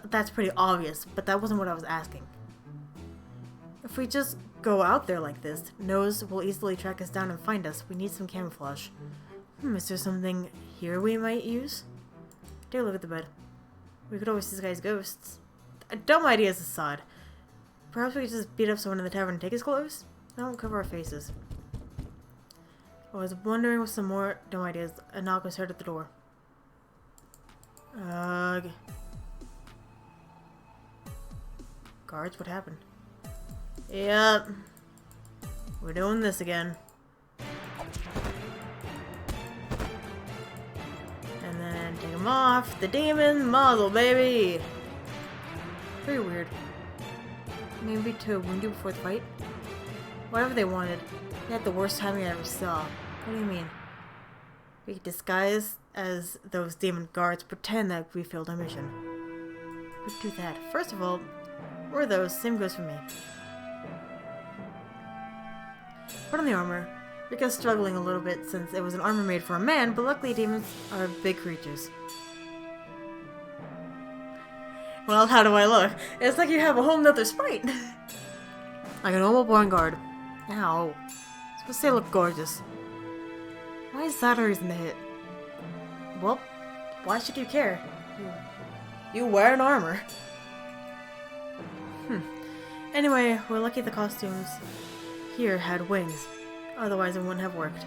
that's pretty obvious, but that wasn't what I was asking. If we just go out there like this, Nose will easily track us down and find us. We need some camouflage. Is there something here we might use? Take a look at the bed. We could always disguise ghosts. Dumb ideas aside. Perhaps we could just beat up someone in the tavern and take his clothes? Don't cover our faces. I was wondering with some more dumb ideas. A knock was heard at the door. Guards, what happened? Yep. We're doing this again. And then take him off. The demon muzzle, baby! Very weird. Maybe to wound you before the fight? Whatever they wanted. They had the worst timing I ever saw. What do you mean? We could disguise as those demon guards, pretend that we failed our mission. We could do that. First of all, we're those. Same goes for me. Put on the armor. Rika's struggling a little bit since it was an armor made for a man, but luckily demons are big creatures. Well, how do I look? It's like you have a whole nother sprite. Like a normal born guard. Ow. Supposed to say look gorgeous. Why is that a reason to hit? Well, why should you care? You wear an armor. Anyway, we're lucky the costumes here had wings. Otherwise it wouldn't have worked.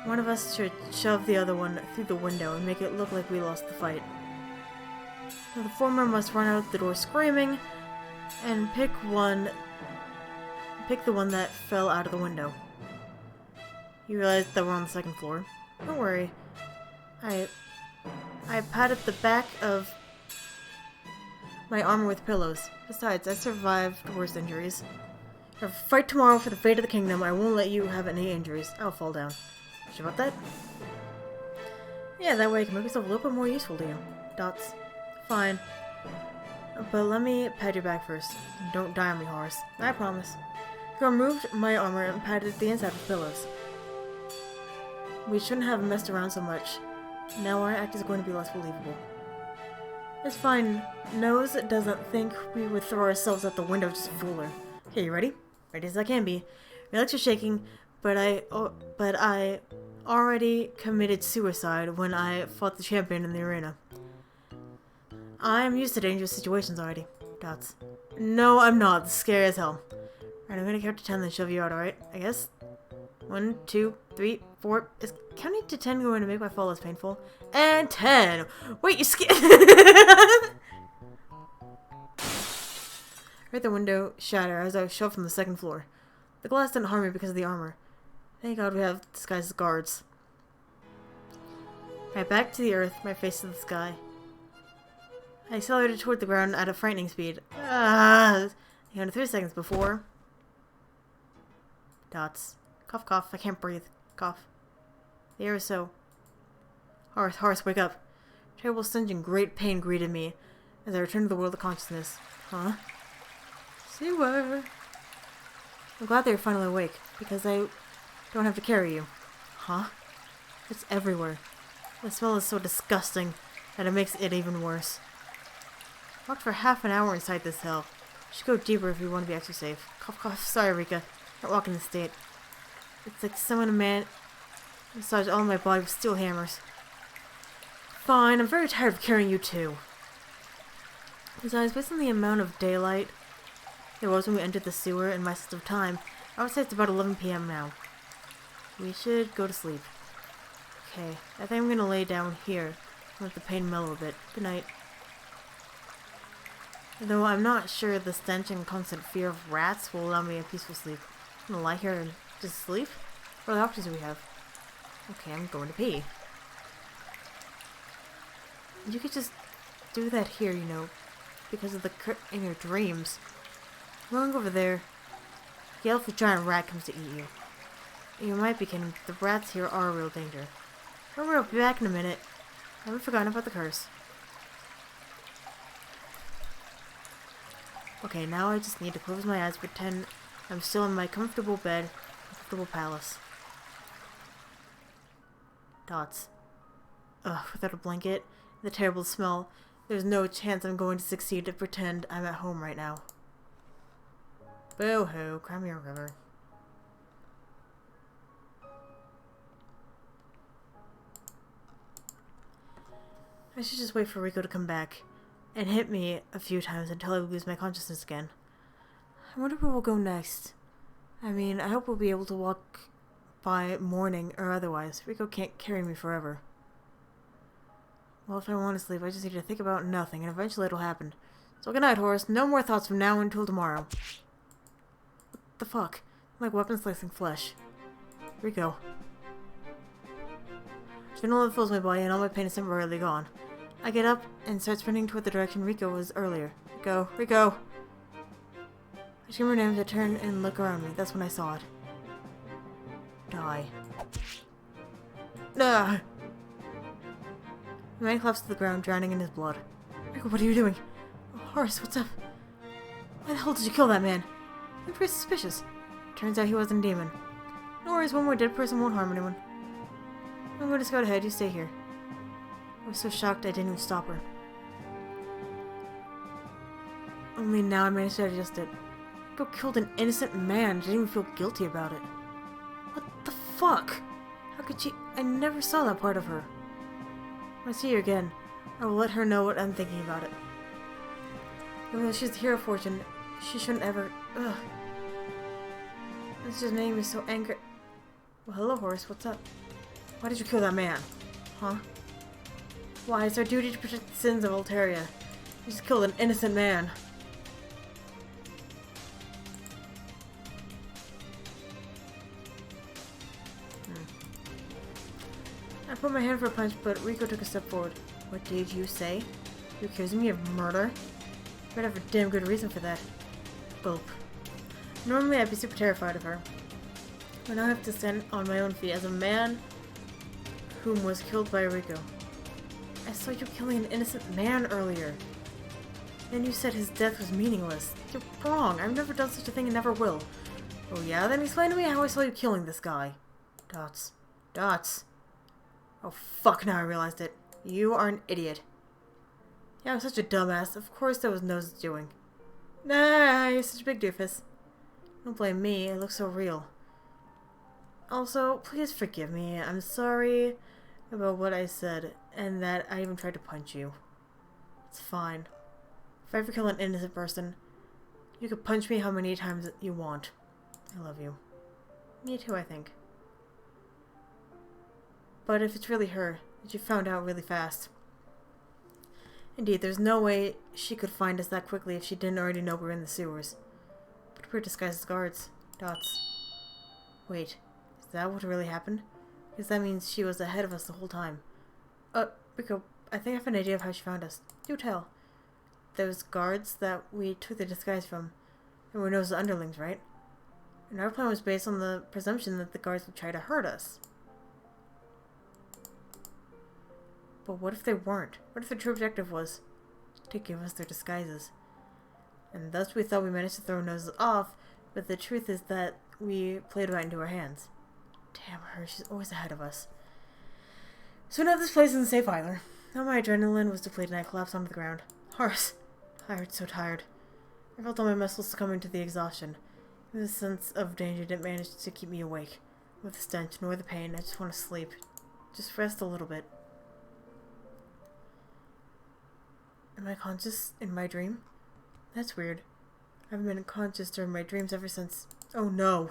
One of us should shove the other one through the window and make it look like we lost the fight. So the former must run out the door screaming and pick the one that fell out of the window. You realize that we're on the second floor. Don't worry. I padded the back of my armor with pillows. Besides, I survived worse injuries. If I fight tomorrow for the fate of the kingdom, I won't let you have any injuries. I'll fall down. Sure about that? Yeah, that way I can make myself a little bit more useful to you. Dots. Fine. But let me pat your back first. Don't die on me, horse. I promise. I removed my armor and patted the inside with pillows. We shouldn't have messed around so much. Now our act is going to be less believable. It's fine. Nose doesn't think we would throw ourselves out the window just to fool her. Okay, you ready? Ready as I can be. My legs are shaking, but I already committed suicide when I fought the champion in the arena. I'm used to dangerous situations already. Dots. No, I'm not. It's scary as hell. Alright, I'm gonna count to 10 and shove you out, alright? I guess? 1, 2, 3, 4. Is counting to 10 going to make my fall less painful? And 10! Wait, you scared? Heard the window shatter as I was shoved from the second floor. The glass didn't harm me because of the armor. Thank God we have disguised as guards. Right, back to the earth, my face to the sky. I accelerated toward the ground at a frightening speed. I counted 3 seconds before. Dots. Cough, cough. I can't breathe. Cough. The air is so... Horse, wake up. Terrible stench and great pain greeted me as I returned to the world of consciousness. Huh? Sewer. I'm glad that you're finally awake, because I don't have to carry you. Huh? It's everywhere. The smell is so disgusting that it makes it even worse. I walked for half an hour inside this hell. You should go deeper if you want to be extra safe. Cough, cough. Sorry, Rika. Not walking in this state. It's like someone massaged all my body with steel hammers. Fine, I'm very tired of carrying you too. Besides, based on the amount of daylight there was when we entered the sewer and my sense of time, I would say it's about 11 p.m. now. We should go to sleep. Okay, I think I'm gonna lay down here and let the pain mellow a bit. Good night. Though I'm not sure the stench and constant fear of rats will allow me a peaceful sleep. I'm gonna lie here and just sleep? What other options do we have? Okay, I'm going to pee. You could just do that here, you know, because of the in your dreams. I'm going over there. Yell if a giant rat comes to eat you. You might be kidding. The rats here are a real danger. I'll be back in a minute. I haven't forgotten about the curse. Okay, now I just need to close my eyes, pretend I'm still in my comfortable bed, comfortable palace. Dots. Ugh, without a blanket, the terrible smell, there's no chance I'm going to succeed to pretend I'm at home right now. Boo-hoo, cry me a river. I should just wait for Rico to come back and hit me a few times until I lose my consciousness again. I wonder where we'll go next. I mean, I hope we'll be able to walk by morning or otherwise. Rico can't carry me forever. Well, if I want to sleep, I just need to think about nothing, and eventually it'll happen. So good night, Horace. No more thoughts from now until tomorrow. What the fuck? I'm like weapon slicing flesh. Rico. Adrenaline fills my body, and all my pain is temporarily gone. I get up and start sprinting toward the direction Rico was earlier. Rico, Rico! I scream her name as I turn and look around me. That's when I saw it. Die. Ah! The man collapsed to the ground, drowning in his blood. Rico, what are you doing? Oh, Horace, what's up? Why the hell did you kill that man? I'm pretty suspicious. Turns out he wasn't a demon. No worries, one more dead person won't harm anyone. I'm going to scout ahead, you stay here. I was so shocked I didn't even stop her. Only now I managed to digest it. Rico killed an innocent man, didn't even feel guilty about it. What the fuck? How could she? I never saw that part of her. When I see her again, I will let her know what I'm thinking about it. Even though she's the hero of fortune, she shouldn't ever. Ugh. This just made me so angry. Well, hello, Horace. What's up? Why did you kill that man? Huh? Why? It's our duty to protect the sins of Alteria. You just killed an innocent man. I put my hand for a punch, but Rico took a step forward. What did you say? You accusing me of murder? You better have a damn good reason for that. Gulp. Normally I'd be super terrified of her. But now I have to stand on my own feet as a man whom was killed by Rico. I saw you killing an innocent man earlier. Then you said his death was meaningless. You're wrong. I've never done such a thing and never will. Oh yeah? Then explain to me how I saw you killing this guy. Dots. Dots. Oh fuck, now I realized it. You are an idiot. Yeah, I'm such a dumbass. Of course that was Nose's doing. Nah, you're such a big doofus. Don't blame me, it looks so real. Also, please forgive me. I'm sorry about what I said, and that I even tried to punch you. It's fine. If I ever kill an innocent person, you can punch me how many times you want. I love you. Me too, I think. But if it's really her, that you found out really fast. Indeed, there's no way she could find us that quickly if she didn't already know we're in the sewers. But we're disguised as guards. Dots. Wait, is that what really happened? Because that means she was ahead of us the whole time. Rico, I think I have an idea of how she found us. Do tell. Those guards that we took the disguise from, they were Nose's underlings, right? And our plan was based on the presumption that the guards would try to hurt us. But what if they weren't? What if the true objective was to give us their disguises? And thus we thought we managed to throw Noses off, but the truth is that we played right into her hands. Damn her, she's always ahead of us. So now this place isn't safe either. Now my adrenaline was depleted and I collapsed onto the ground. Horace. Tired, so tired. I felt all my muscles succumbing to the exhaustion. The sense of danger didn't manage to keep me awake. With the stench nor the pain, I just want to sleep. Just rest a little bit. Am I conscious in my dream? That's weird. I haven't been conscious during my dreams ever since... Oh no!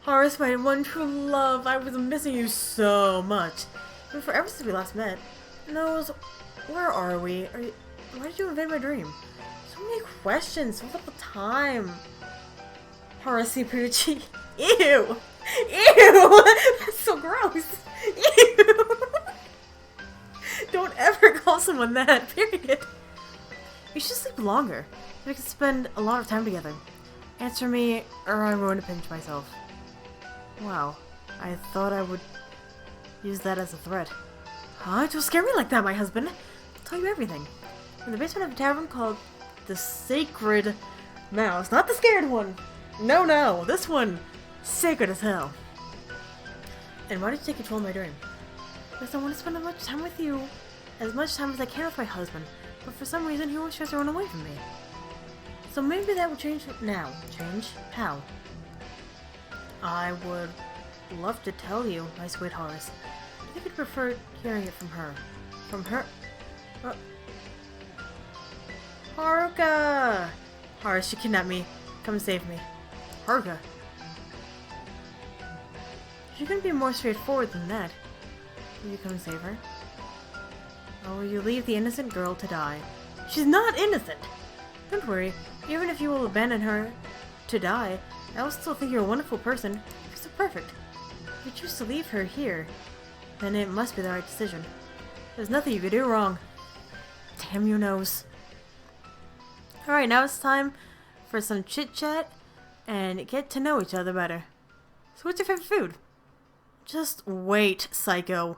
Horace, my one true love! I was missing you so much! It's been forever since we last met. Nose, where are we? Why did you invade my dream? So many questions, so little time. Horace Pucci. Ew! Ew! That's so gross! Ew! Don't ever call someone that, period. We should sleep longer. We could spend a lot of time together. Answer me, or I'm going to pinch myself. Wow. I thought I would use that as a threat. Huh? Don't scare me like that, my husband. I'll tell you everything. In the basement of a tavern called the Sacred Mouse. Not the scared one. No, no. This one. Sacred as hell. And why did you take control of my dream? Because I want to spend as much time with you. As much time as I can with my husband. But for some reason, he always tries to run away from me. So maybe that will change now. Change? How? I would love to tell you, my sweet Horace. I think I'd prefer hearing it from her. From her? Haruka! Horace, she kidnapped me. Come save me. Haruka? She couldn't be more straightforward than that. Will you come save her? Or will you leave the innocent girl to die? She's not innocent! Don't worry, even if you will abandon her to die, I will still think you're a wonderful person. You're so perfect. If you choose to leave her here, then it must be the right decision. There's nothing you could do wrong. Damn your nose. Alright, now it's time for some chit-chat and get to know each other better. So what's your favorite food? Just wait, psycho.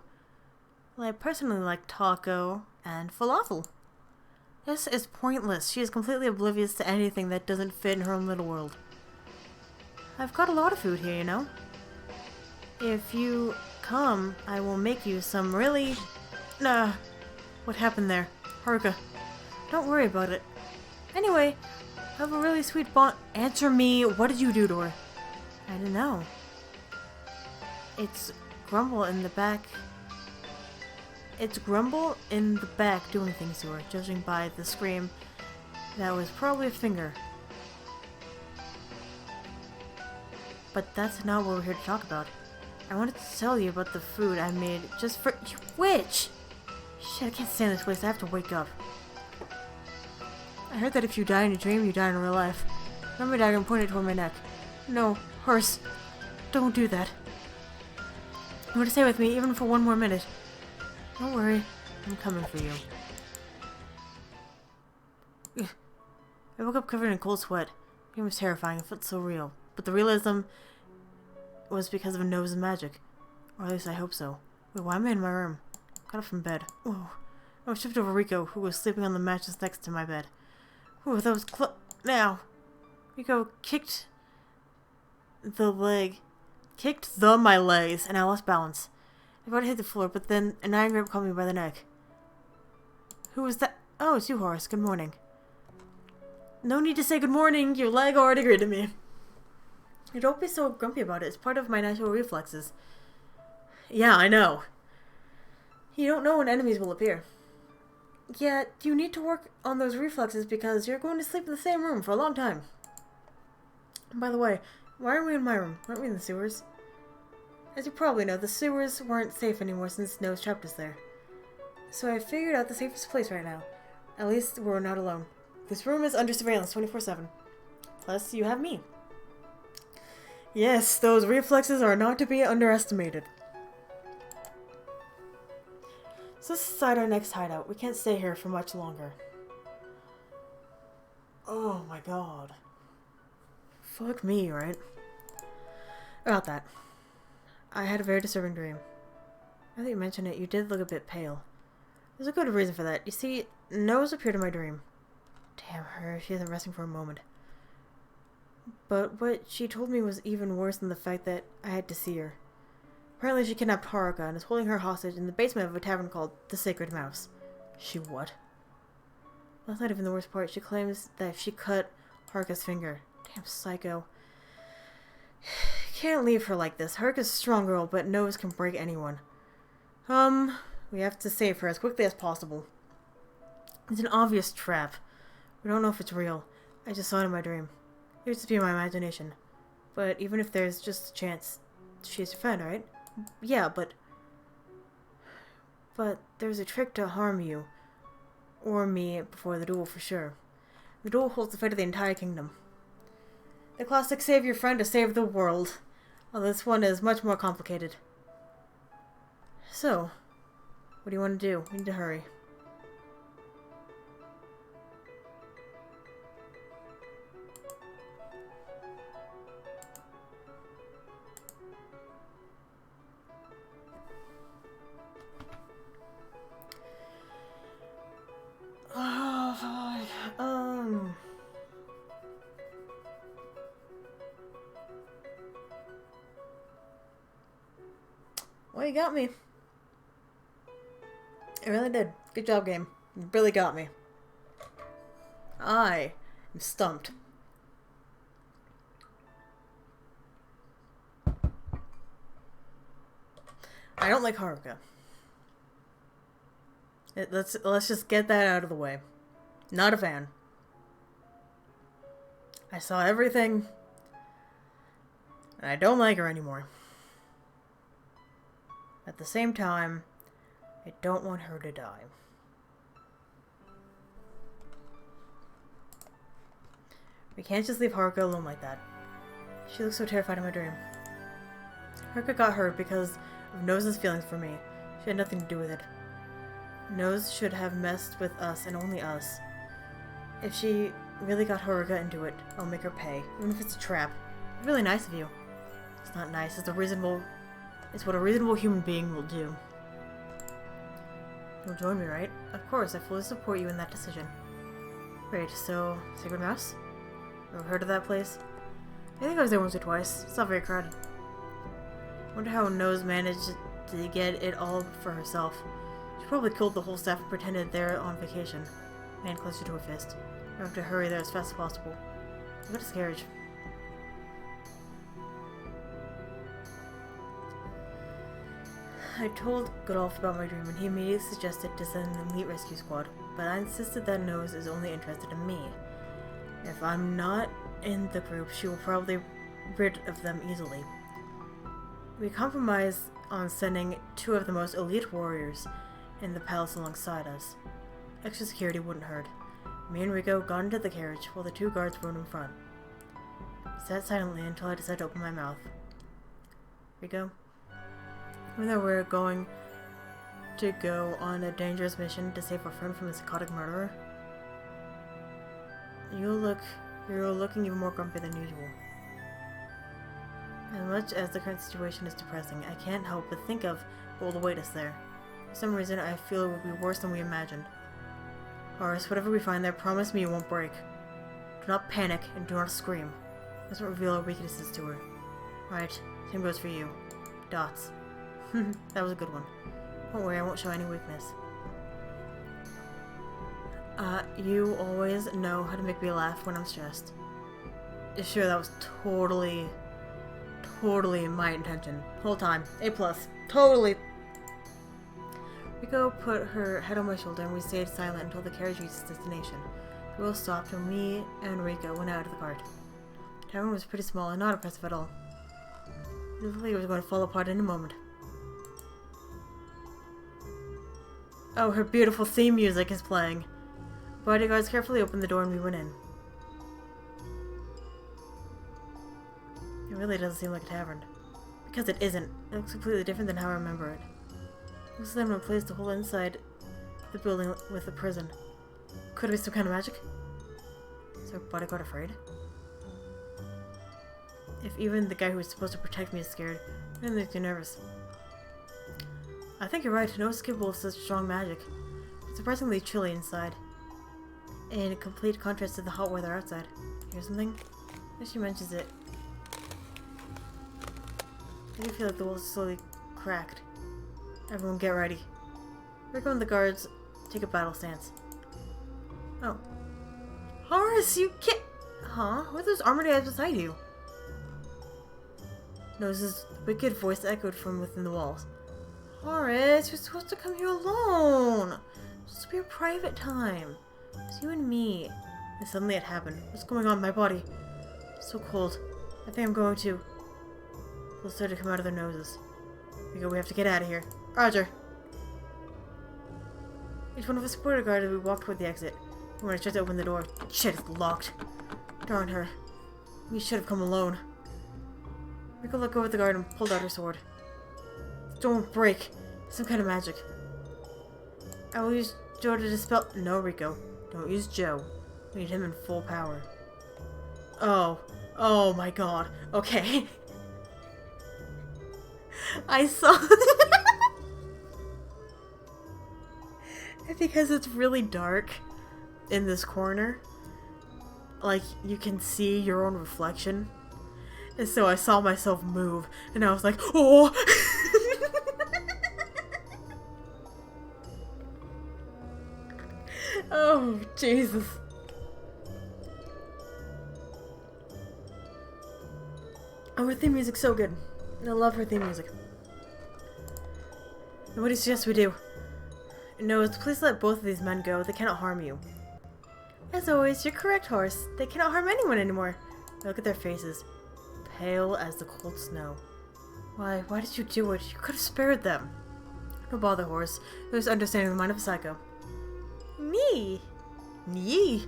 Well, I personally like taco and falafel. This is pointless. She is completely oblivious to anything that doesn't fit in her own little world. I've got a lot of food here, you know. If you come, I will make you some really... what happened there? Haruka. Don't worry about it. Anyway, I have a really sweet bond. Answer me, what did you do to her? I don't know. It's Grumble in the back. It's Grumble in the back doing things to her, judging by the scream. That was probably a finger. But that's not what we're here to talk about. I wanted to tell you about the food I made just for you. Witch! Shit, I can't stand this place. I have to wake up. I heard that if you die in a dream, you die in real life. Grab my dagger and point it toward my neck. No, horse. Don't do that. You want to stay with me, even for one more minute. Don't worry. I'm coming for you. Ugh. I woke up covered in cold sweat. The game was terrifying. It felt so real. But the realism was because of a nose and magic. Or at least I hope so. Wait, why am I in my room? Got up from bed. Whoa. I tripped over Rico, who was sleeping on the mattress next to my bed. Ooh, that was now. Rico kicked my legs, and I lost balance. I about hit the floor, but then an iron grip caught me by the neck. Who was that? Oh, it's you, Horace. Good morning. No need to say good morning. Your leg already greeted me. You don't be so grumpy about it. It's part of my natural reflexes. Yeah, I know. You don't know when enemies will appear. Yeah, you need to work on those reflexes because you're going to sleep in the same room for a long time. And by the way, why are we in my room? Aren't we in the sewers? As you probably know, the sewers weren't safe anymore since Nose trapped us there. So I figured out the safest place right now. At least we're not alone. This room is under surveillance 24/7. Plus, you have me. Yes, those reflexes are not to be underestimated. So let's decide our next hideout. We can't stay here for much longer. Oh my god. Fuck me, right? About that. I had a very disturbing dream. Now that you mention it, you did look a bit pale. There's a good reason for that. You see, Nose appeared in my dream. Damn her, she isn't resting for a moment. But what she told me was even worse than the fact that I had to see her. Apparently she kidnapped Haruka and is holding her hostage in the basement of a tavern called the Sacred Mouse. She what? That's not even the worst part. She claims that she cut Haruka's finger. Damn psycho. Can't leave her like this. Haruka's a strong girl, but Nose can break anyone. We have to save her as quickly as possible. It's an obvious trap. We don't know if it's real. I just saw it in my dream. It would just be my imagination. But even if there's just a chance, she's your friend, right? Yeah, but there's a trick to harm you. Or me before the duel for sure. The duel holds the fate of the entire kingdom. The classic save your friend to save the world. Well, this one is much more complicated. So, what do you want to do? We need to hurry. Well, you got me. It really did. Good job, game. You really got me. I am stumped. I don't like Haruka. Let's just get that out of the way. Not a fan. I saw everything, and I don't like her anymore. At the same time, I don't want her to die. We can't just leave Haruka alone like that. She looks so terrified in my dream. Haruka got hurt because of Nose's feelings for me. She had nothing to do with it. Nose should have messed with us and only us. If she really got Haruka into it, I'll make her pay, even if it's a trap. It's really nice of you. It's not nice, it's what a reasonable human being will do. You'll join me, right? Of course, I fully support you in that decision. Great, so, Sacred Mouse? Ever heard of that place? I think I was there once or twice. It's not very crowded. Wonder how Nose managed to get it all for herself. She probably killed the whole staff and pretended they're on vacation. Hand closer to her fist. I have to hurry there as fast as possible. Look at this carriage. I told Godolph about my dream and he immediately suggested to send an elite rescue squad, but I insisted that Nose is only interested in me. If I'm not in the group, she will probably rid of them easily. We compromised on sending 2 of the most elite warriors in the palace alongside us. Extra security wouldn't hurt. Me and Rico got into the carriage while the 2 guards rode in front. I sat silently until I decided to open my mouth. Rico? Even though we're going to go on a dangerous mission to save our friend from a psychotic murderer, you're looking even more grumpy than usual. As much as the current situation is depressing, I can't help but think of what will await us there. For some reason, I feel it will be worse than we imagined. Horace, whatever we find there, promise me you won't break. Do not panic and do not scream. Let's not reveal our weaknesses to her. Right, same goes for you. Dots. That was a good one. Don't worry, I won't show any weakness. You always know how to make me laugh when I'm stressed. Sure, that was totally my intention. Whole time. A+. Totally. Rico put her head on my shoulder and we stayed silent until the carriage reached its destination. The wheel stopped and me and Rico went out of the cart. The tavern was pretty small and not impressive at all. It looked like it was going to fall apart in a moment. Oh, her beautiful theme music is playing. Bodyguards carefully opened the door and we went in. It really doesn't seem like a tavern. Because it isn't. It looks completely different than how I remember it. It looks like they replaced the whole inside the building with a prison. Could it be some kind of magic? Is our bodyguard afraid? If even the guy who was supposed to protect me is scared, then they're too nervous. I think you're right. No one's capable of such strong magic. It's surprisingly chilly inside. In complete contrast to the hot weather outside. Hear something? As she mentions it, I do feel like the walls are slowly cracked. Everyone get ready. Rico and the guards take a battle stance. Oh. Horace, you can't... Huh? What are those armored guys beside you? Nose's wicked voice echoed from within the walls. Horace, you're supposed to come here alone. It's supposed to be a private time. It's you and me. And suddenly it happened. What's going on in my body? It's so cold. I think I'm going to... Blood started to come out of their noses. We have to get out of here. Roger. Each one of us supported a guard as we walked toward the exit. And when I tried to open the door, shit, it's locked. Darn her. We should have come alone. Rico looked over at the guard and pulled out her sword. Don't break. Some kind of magic. I will use Joe to dispel... No, Rico. Don't use Joe. We need him in full power. Oh. Oh my god. Okay. I saw... Because it's really dark in this corner, like, you can see your own reflection. And so I saw myself move, and I was like, oh! Oh, Jesus. Oh, her theme music's so good. I love her theme music. And what do you suggest we do? No, please let both of these men go. They cannot harm you. As always, you're correct, horse. They cannot harm anyone anymore. Look at their faces. Pale as the cold snow. Why did you do it? You could have spared them. No bother, horse. It was understanding the mind of a psycho. Me? Me?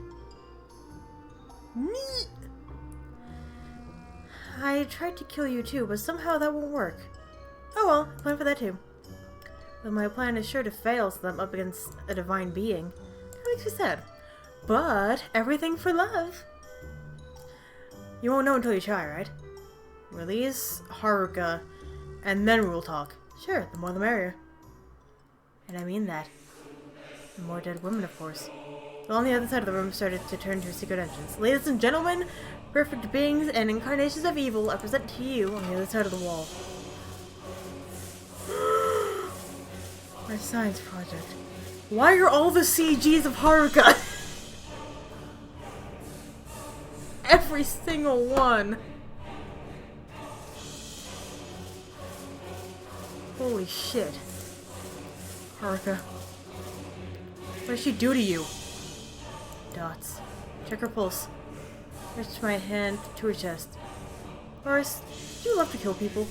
I tried to kill you too, but somehow that won't work. Oh well, plan for that too. But my plan is sure to fail since I'm up against a divine being. That makes me sad. But everything for love. You won't know until you try, right? Release Haruka, and then we'll talk. Sure, the more the merrier. And I mean that. The more dead women, of course. Well, on the other side of the room started to turn to a secret entrance. Ladies and gentlemen, perfect beings and incarnations of evil, I present to you on the other side of the wall. My science project. Why are all the CGs of Haruka? Every single one. Holy shit. Haruka. What did she do to you? Dots. Check her pulse. Reach my hand to her chest. Horace, do you love to kill people?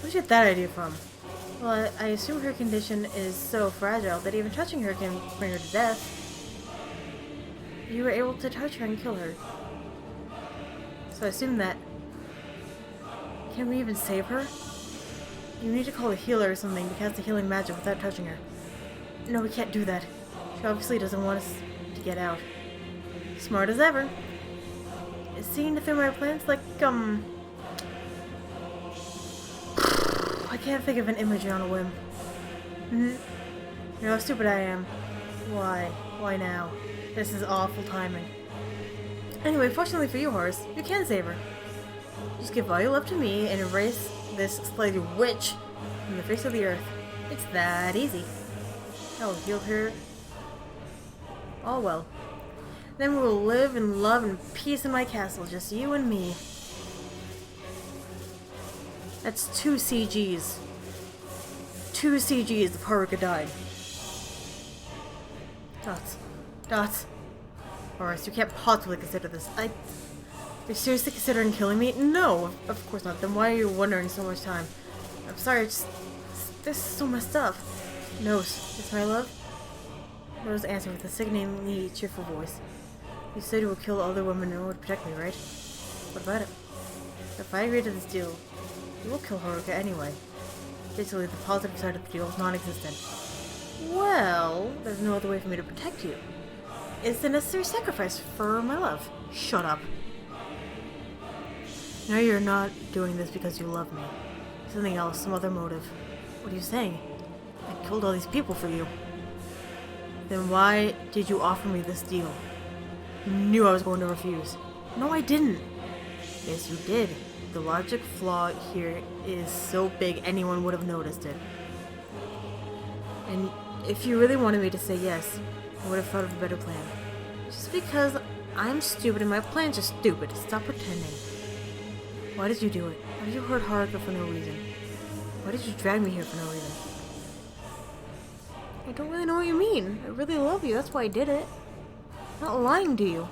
Where'd you get that idea from? Well, I assume her condition is so fragile that even touching her can bring her to death. You were able to touch her and kill her. So I assume that... Can we even save her? You need to call a healer or something to cast the healing magic without touching her. No, we can't do that. She obviously doesn't want us to get out. Smart as ever. Seeing through my plans like, I can't think of an image on a whim. You know how stupid I am. Why? Why now? This is awful timing. Anyway, fortunately for you, Horace, you can save her. Just give all your love to me and erase this slutty witch from the face of the earth. It's that easy. I will heal her. All well. Then we will live in love and peace in my castle, just you and me. That's 2 CGs. 2 CGs if Haruka died. Dots. Dots. Horace, you can't possibly consider this. Are you seriously considering killing me? No, of course not. Then why are you wondering so much time? I'm sorry, this is so messed up. Nose, is my love? Rose answered with a sickeningly cheerful voice. You said you would kill other women in order to protect me, right? What about it? If I agree to this deal, you will kill Haruka anyway. Basically, the positive side of the deal is non-existent. Well, there's no other way for me to protect you. It's the necessary sacrifice for my love. Shut up. Now you're not doing this because you love me. Something else, some other motive. What are you saying? I killed all these people for you. Then why did you offer me this deal? You knew I was going to refuse. No, I didn't. Yes, you did. The logic flaw here is so big anyone would have noticed it. And if you really wanted me to say yes, I would have thought of a better plan. Just because I'm stupid and my plans are stupid. Stop pretending. Why did you do it? Why did you hurt Haruka for no reason? Why did you drag me here for no reason? I don't really know what you mean. I really love you, that's why I did it. I'm not lying to you.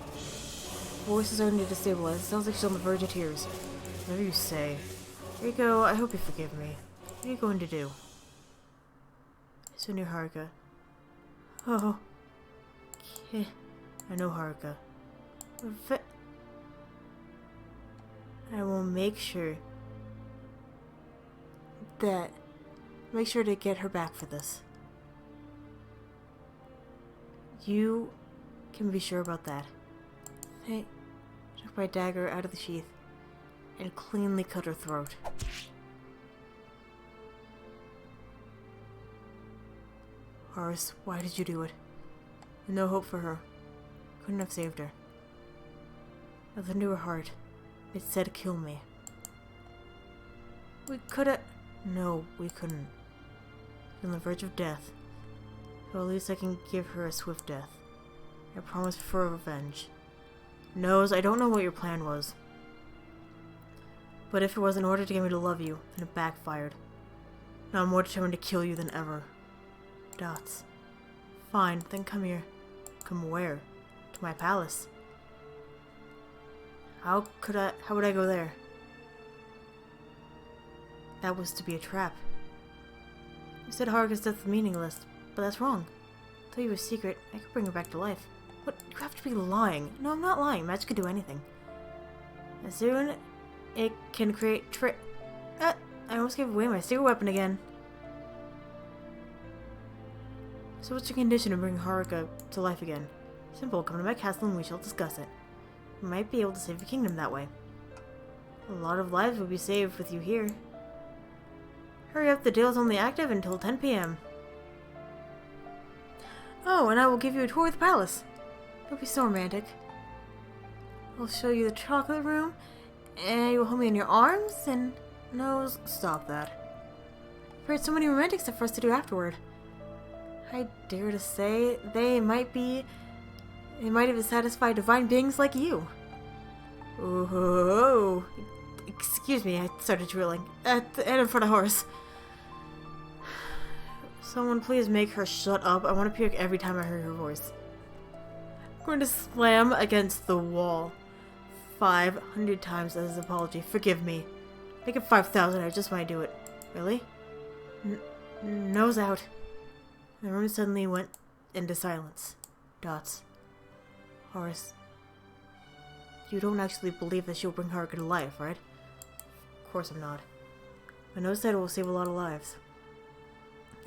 Voice is starting to destabilize. It sounds like she's on the verge of tears. Whatever you say. Rico, I hope you forgive me. What are you going to do? So near Haruka. Oh. Okay. I know Haruka. I will make sure to get her back for this. You can be sure about that. I took my dagger out of the sheath and cleanly cut her throat. Horace, why did you do it? No hope for her. Couldn't have saved her. Nothing to her heart. It said kill me. We could've... No, we couldn't. She's on the verge of death. So at least I can give her a swift death. I promise for revenge. Nose, I don't know what your plan was. But if it was in order to get me to love you, then it backfired. Now I'm more determined to kill you than ever. Dots. Fine, then come here. Come where? To my palace. How would I go there? That was to be a trap. You said Haruka's death was meaningless, but that's wrong. Tell you a secret, I could bring her back to life. What? You have to be lying. No, I'm not lying. Magic can do anything. As soon it can create I almost gave away my secret weapon again. So what's your condition to bring Haruka to life again? Simple, come to my castle and we shall discuss it. You might be able to save your kingdom that way. A lot of lives will be saved with you here. Hurry up, the deal is only active until 10 p.m. Oh, and I will give you a tour of the palace. It'll be so romantic. I'll show you the chocolate room, and you will hold me in your arms, and... No, stop that. I've heard so many romantic stuff for us to do afterward. I dare to say they might even satisfy divine beings like you. Oh, excuse me, I started drooling. And in front of horse. Someone please make her shut up. I want to puke every time I hear her voice. I'm going to slam against the wall 500 times as an apology. Forgive me. Make it 5,000, I just might do it. Really? Nose out. The room suddenly went into silence. Dots. Horace. You don't actually believe that she'll bring Haruka to life, right? Of course I'm not. But Nose said it will save a lot of lives.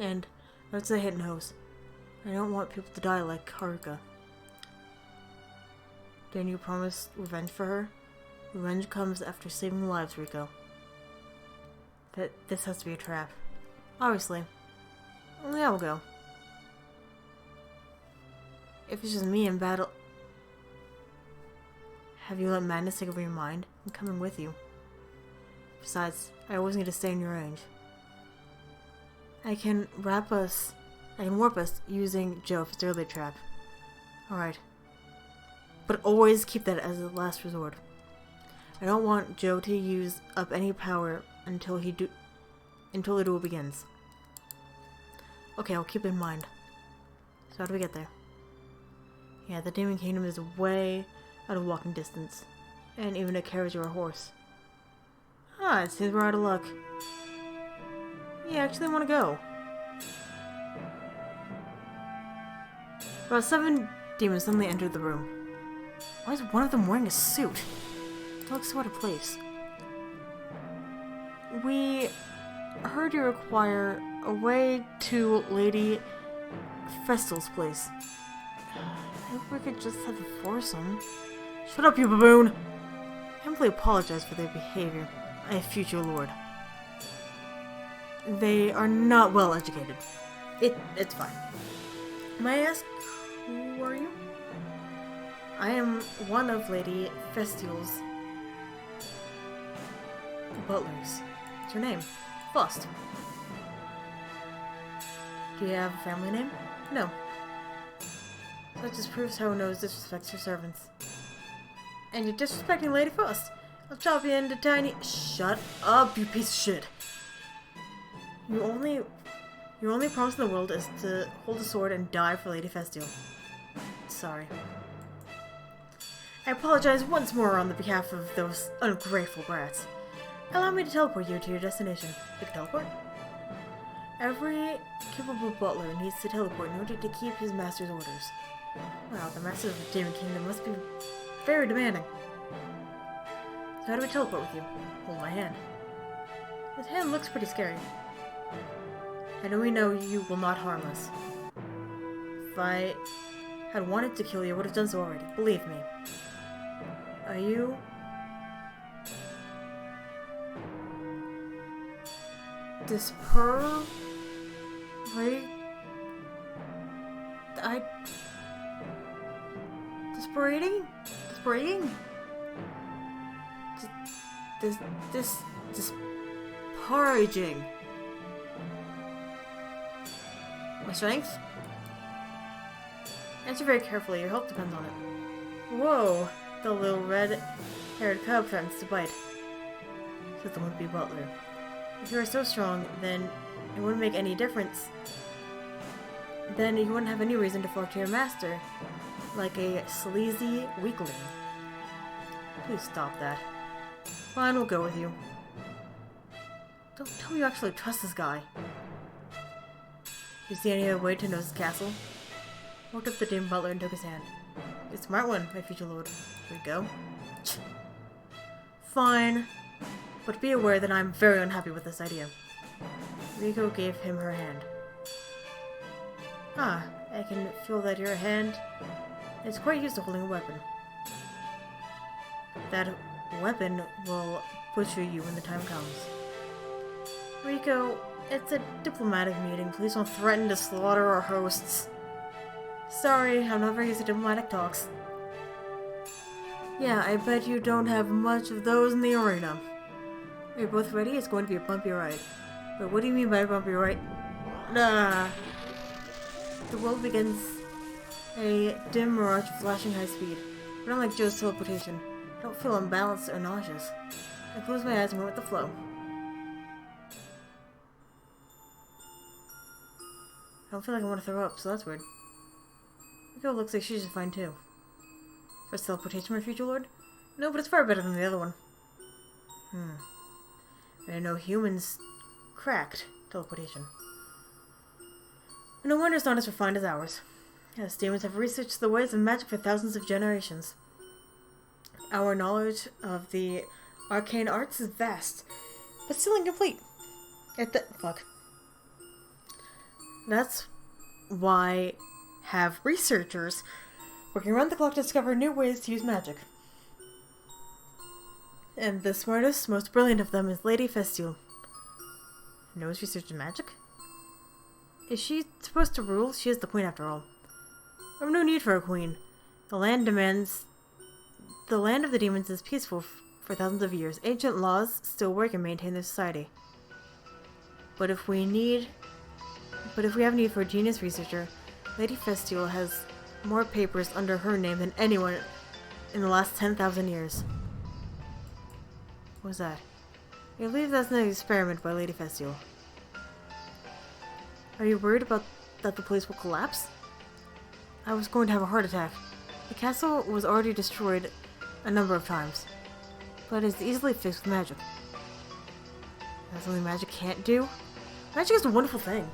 And that's a hit Nose. I don't want people to die like Haruka. Didn't you promise revenge for her? Revenge comes after saving lives, Rico. But this has to be a trap. Obviously. Only I will go. If it's just me in battle... Have you let madness take over your mind? I'm coming with you. Besides, I always need to stay in your range. I can warp us using Joe for early trap. Alright. But always keep that as a last resort. I don't want Joe to use up any power until the duel begins. Okay, I'll keep it in mind. So how do we get there? Yeah, the Demon Kingdom is way out of walking distance. And even a carriage or a horse. Ah, it seems we're out of luck. Yeah, I actually want to go. About 7 demons suddenly entered the room. Why is one of them wearing a suit? It looks so out of place. We heard you require a way to Lady Festal's place. I hope we could just have a foursome. Shut up, you baboon! I humbly apologize for their behavior. I am future lord. They are not well educated. It's fine. May I ask, who are you? I am one of Lady Festal's butlers. What's your name? Faust. Do you have a family name? No. That just proves how Nose disrespects her servants. And you're disrespecting Lady Faust. I'll chop you into tiny... Shut up, you piece of shit. Your only promise in the world is to hold a sword and die for Lady Festal. Sorry. I apologize once more on the behalf of those ungrateful brats. Allow me to teleport you to your destination. You can teleport? Every capable butler needs to teleport in order to keep his master's orders. Wow, the master of the Demon Kingdom must be very demanding. So how do we teleport with you? Hold my hand. His hand looks pretty scary. And we know you will not harm us. If I had wanted to kill you, I would have done so already. Believe me. Are you... Disparating? Disparaging. My strength? Answer very carefully. Your health depends on it. Whoa! The little red-haired cub threatens to bite, says the wimpy butler. If you are so strong, then it wouldn't make any difference. Then you wouldn't have any reason to flock to your master, like a sleazy weakling. Please stop that. Fine, we'll go with you. Don't tell me you actually trust this guy. You see any other way to Nose's castle? Walked up to the dim butler and took his hand. A smart one, my future lord. Here we go. Fine. But be aware that I'm very unhappy with this idea. Riko gave him her hand. Ah, I can feel that your hand is quite used to holding a weapon. That weapon will butcher you when the time comes. Riko, it's a diplomatic meeting. Please don't threaten to slaughter our hosts. Sorry, I'm not very used to diplomatic talks. Yeah, I bet you don't have much of those in the arena. Are you both ready? It's going to be a bumpy ride. Wait, what do you mean by a bumpy ride? Nah. The world begins a dim mirage of flashing high speed. But unlike Joe's teleportation, I don't feel unbalanced or nauseous. I closed my eyes and went with the flow. I don't feel like I want to throw up, so that's weird. Riko looks like she's just fine too. First teleportation, my future lord? No, but it's far better than the other one. I know humans cracked teleportation. No wonder it's not as refined as ours. Yes, demons have researched the ways of magic for thousands of generations. Our knowledge of the arcane arts is vast, but still incomplete. Fuck. That's why have researchers working around the clock to discover new ways to use magic. And the smartest, most brilliant of them is Lady Festival. Knows research in magic? Is she supposed to rule? She is the queen after all. I have no need for a queen. The land of the demons is peaceful for thousands of years. Ancient laws still work and maintain their society. But if we have need for a genius researcher, Lady Festival has more papers under her name than anyone in the last 10,000 years. What was that? I believe that's an experiment by Lady Festival. Are you worried about that the place will collapse? I was going to have a heart attack. The castle was already destroyed a number of times, but it's easily fixed with magic. That's something magic can't do? Magic is a wonderful thing.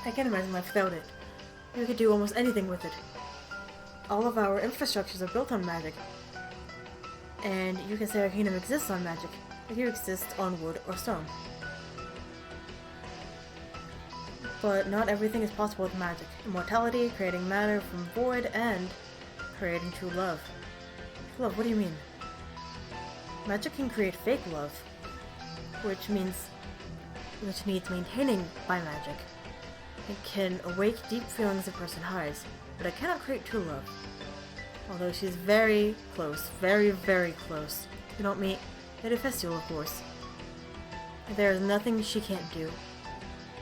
I can't imagine life without it. We could do almost anything with it. All of our infrastructures are built on magic. And you can say our kingdom exists on magic, if you exist on wood or stone. But not everything is possible with magic. Immortality, creating matter from void, and creating true love. True love, what do you mean? Magic can create fake love, which needs maintaining by magic. It can awake deep feelings a person hides, but it cannot create true love. Although she's very close, very, very close. You don't meet Lady Festival, of course. There is nothing she can't do.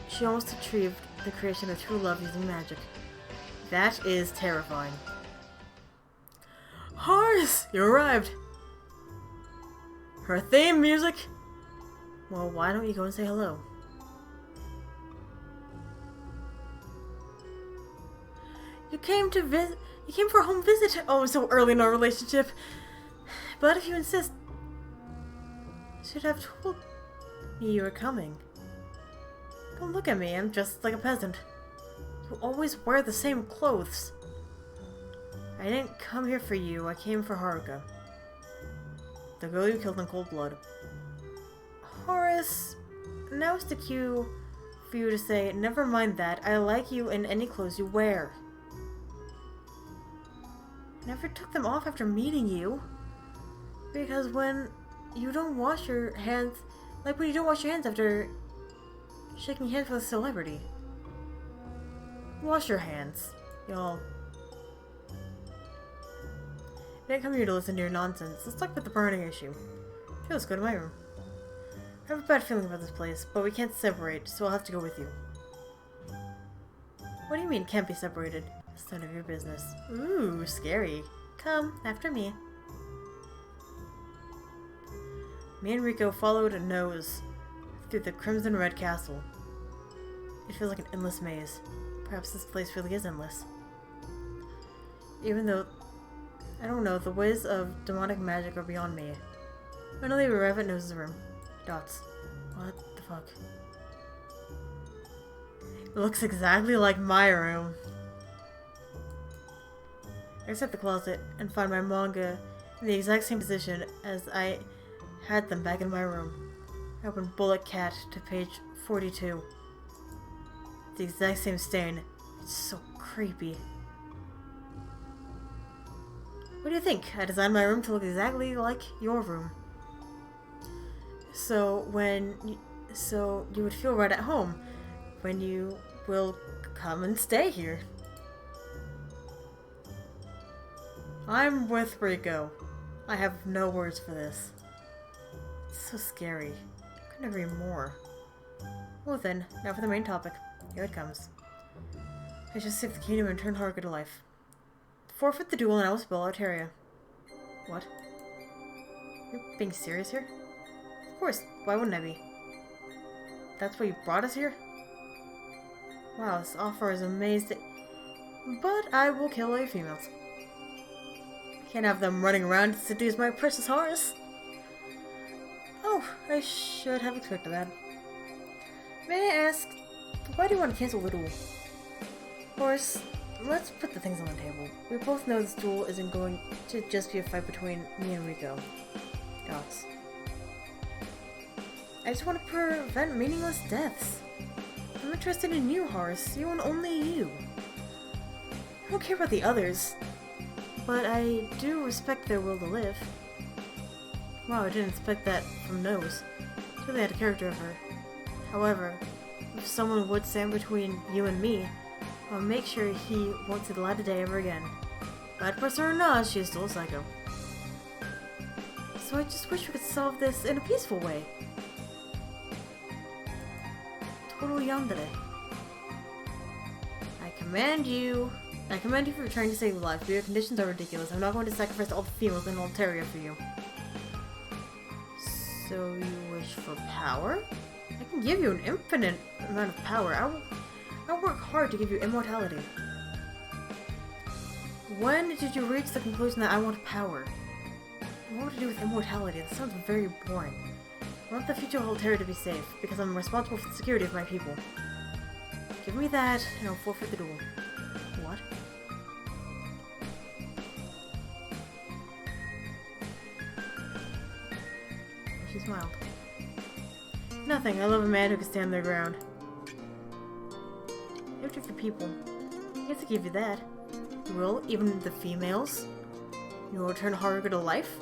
She almost achieved the creation of true love using magic. That is terrifying. Horace, you arrived! Her theme music? Well, why don't you go and say hello? You came for a home visit. Oh, so early in our relationship. But if you insist, you should have told me you were coming. Don't look at me, I'm dressed like a peasant. You always wear the same clothes. I didn't come here for you, I came for Haruka. The girl you killed in cold blood. Horace, now is the cue for you to say, never mind that, I like you in any clothes you wear. I never took them off after meeting you. Because when you don't wash your hands, like when you don't wash your hands after shaking hands with a celebrity. Wash your hands, y'all. I didn't come here to listen to your nonsense. Let's talk about the burning issue. Okay, let's go to my room. I have a bad feeling about this place, but we can't separate, so I'll have to go with you. What do you mean can't be separated? It's none of your business. Ooh, scary. Come, after me. Me and Rico followed a nose through the crimson red castle. It feels like an endless maze. Perhaps this place really is endless. Even though, I don't know, the ways of demonic magic are beyond me. Finally, we arrive at Nose's room. Dots. What the fuck? It looks exactly like my room. I exit the closet and find my manga in the exact same position as I had them back in my room. I open Bullet Cat to page 42. The exact same stain. It's so creepy. What do you think? I designed my room to look exactly like your room. So you would feel right at home when you will come and stay here. I'm with Rico. I have no words for this. It's so scary. I couldn't agree more. Well then, now for the main topic. Here it comes. I should save the kingdom and turn Haruka to life. Forfeit the duel and I will spell Altaria. What? You're being serious here? Of course, why wouldn't I be? That's why you brought us here? Wow, this offer is amazing. But I will kill all your females. Can't have them running around to seduce my precious horse. Oh, I should have expected that. May I ask, why do you want to cancel the duel? Horse, let's put the things on the table. We both know this duel isn't going to just be a fight between me and Rico. Dots. I just want to prevent meaningless deaths. I'm interested in you, Horse. You and only you. I don't care about the others, but I do respect their will to live. Wow, I didn't expect that from Nose. She really had a character of her. However, if someone would stand between you and me, I'll make sure he won't see the light of day ever again. Bad person or not, she is still a psycho. So I just wish we could solve this in a peaceful way. Total yandere. I command you for trying to save life, but your conditions are ridiculous. I'm not going to sacrifice all the females in Altaria for you. So you wish for power? I can give you an infinite amount of power. I'll work hard to give you immortality. When did you reach the conclusion that I want power? What to do with immortality? That sounds very boring. I want the future of Altaria to be safe, because I'm responsible for the security of my people. Give me that, and I'll forfeit the duel. What? She smiled. Nothing. I love a man who can stand their ground. You have different people. I guess I give you that. You will, even the females? You will return Haruka to life?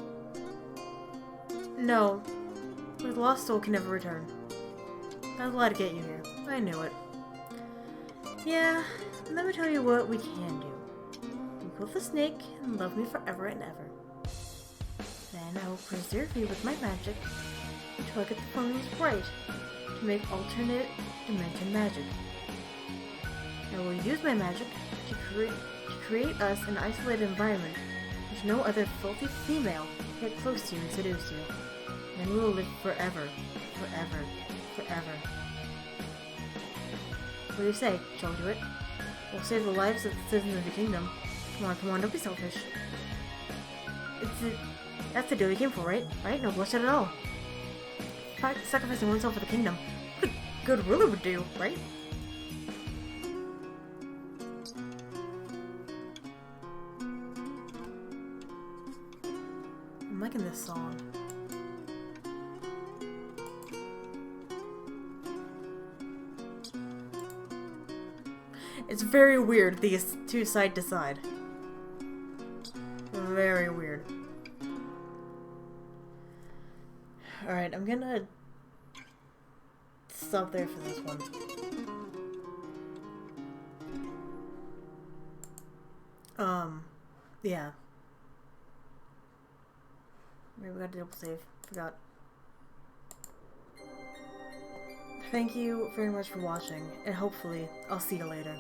No. But the lost soul can never return. I was allowed to get you here. I knew it. Yeah, let me tell you what we can do. You kill the snake and love me forever and ever. Then I will preserve you with my magic until I get the formulas right to make alternate dimension magic. I will use my magic to create us an isolated environment which no other filthy female can get close to you and seduce you. And we will live forever, forever, forever. What do you say? Shall we do it? We'll save the lives of the citizens of the kingdom. Come on, don't be selfish. That's the deal we came for, right? Right? No bloodshed at all. Sacrificing oneself for the kingdom. What a good ruler would do, right? I'm liking this song. It's very weird, these two side to side. Very weird. Alright, I'm gonna stop there for this one. Yeah. Maybe we gotta double save. Forgot. Thank you very much for watching, and hopefully I'll see you later.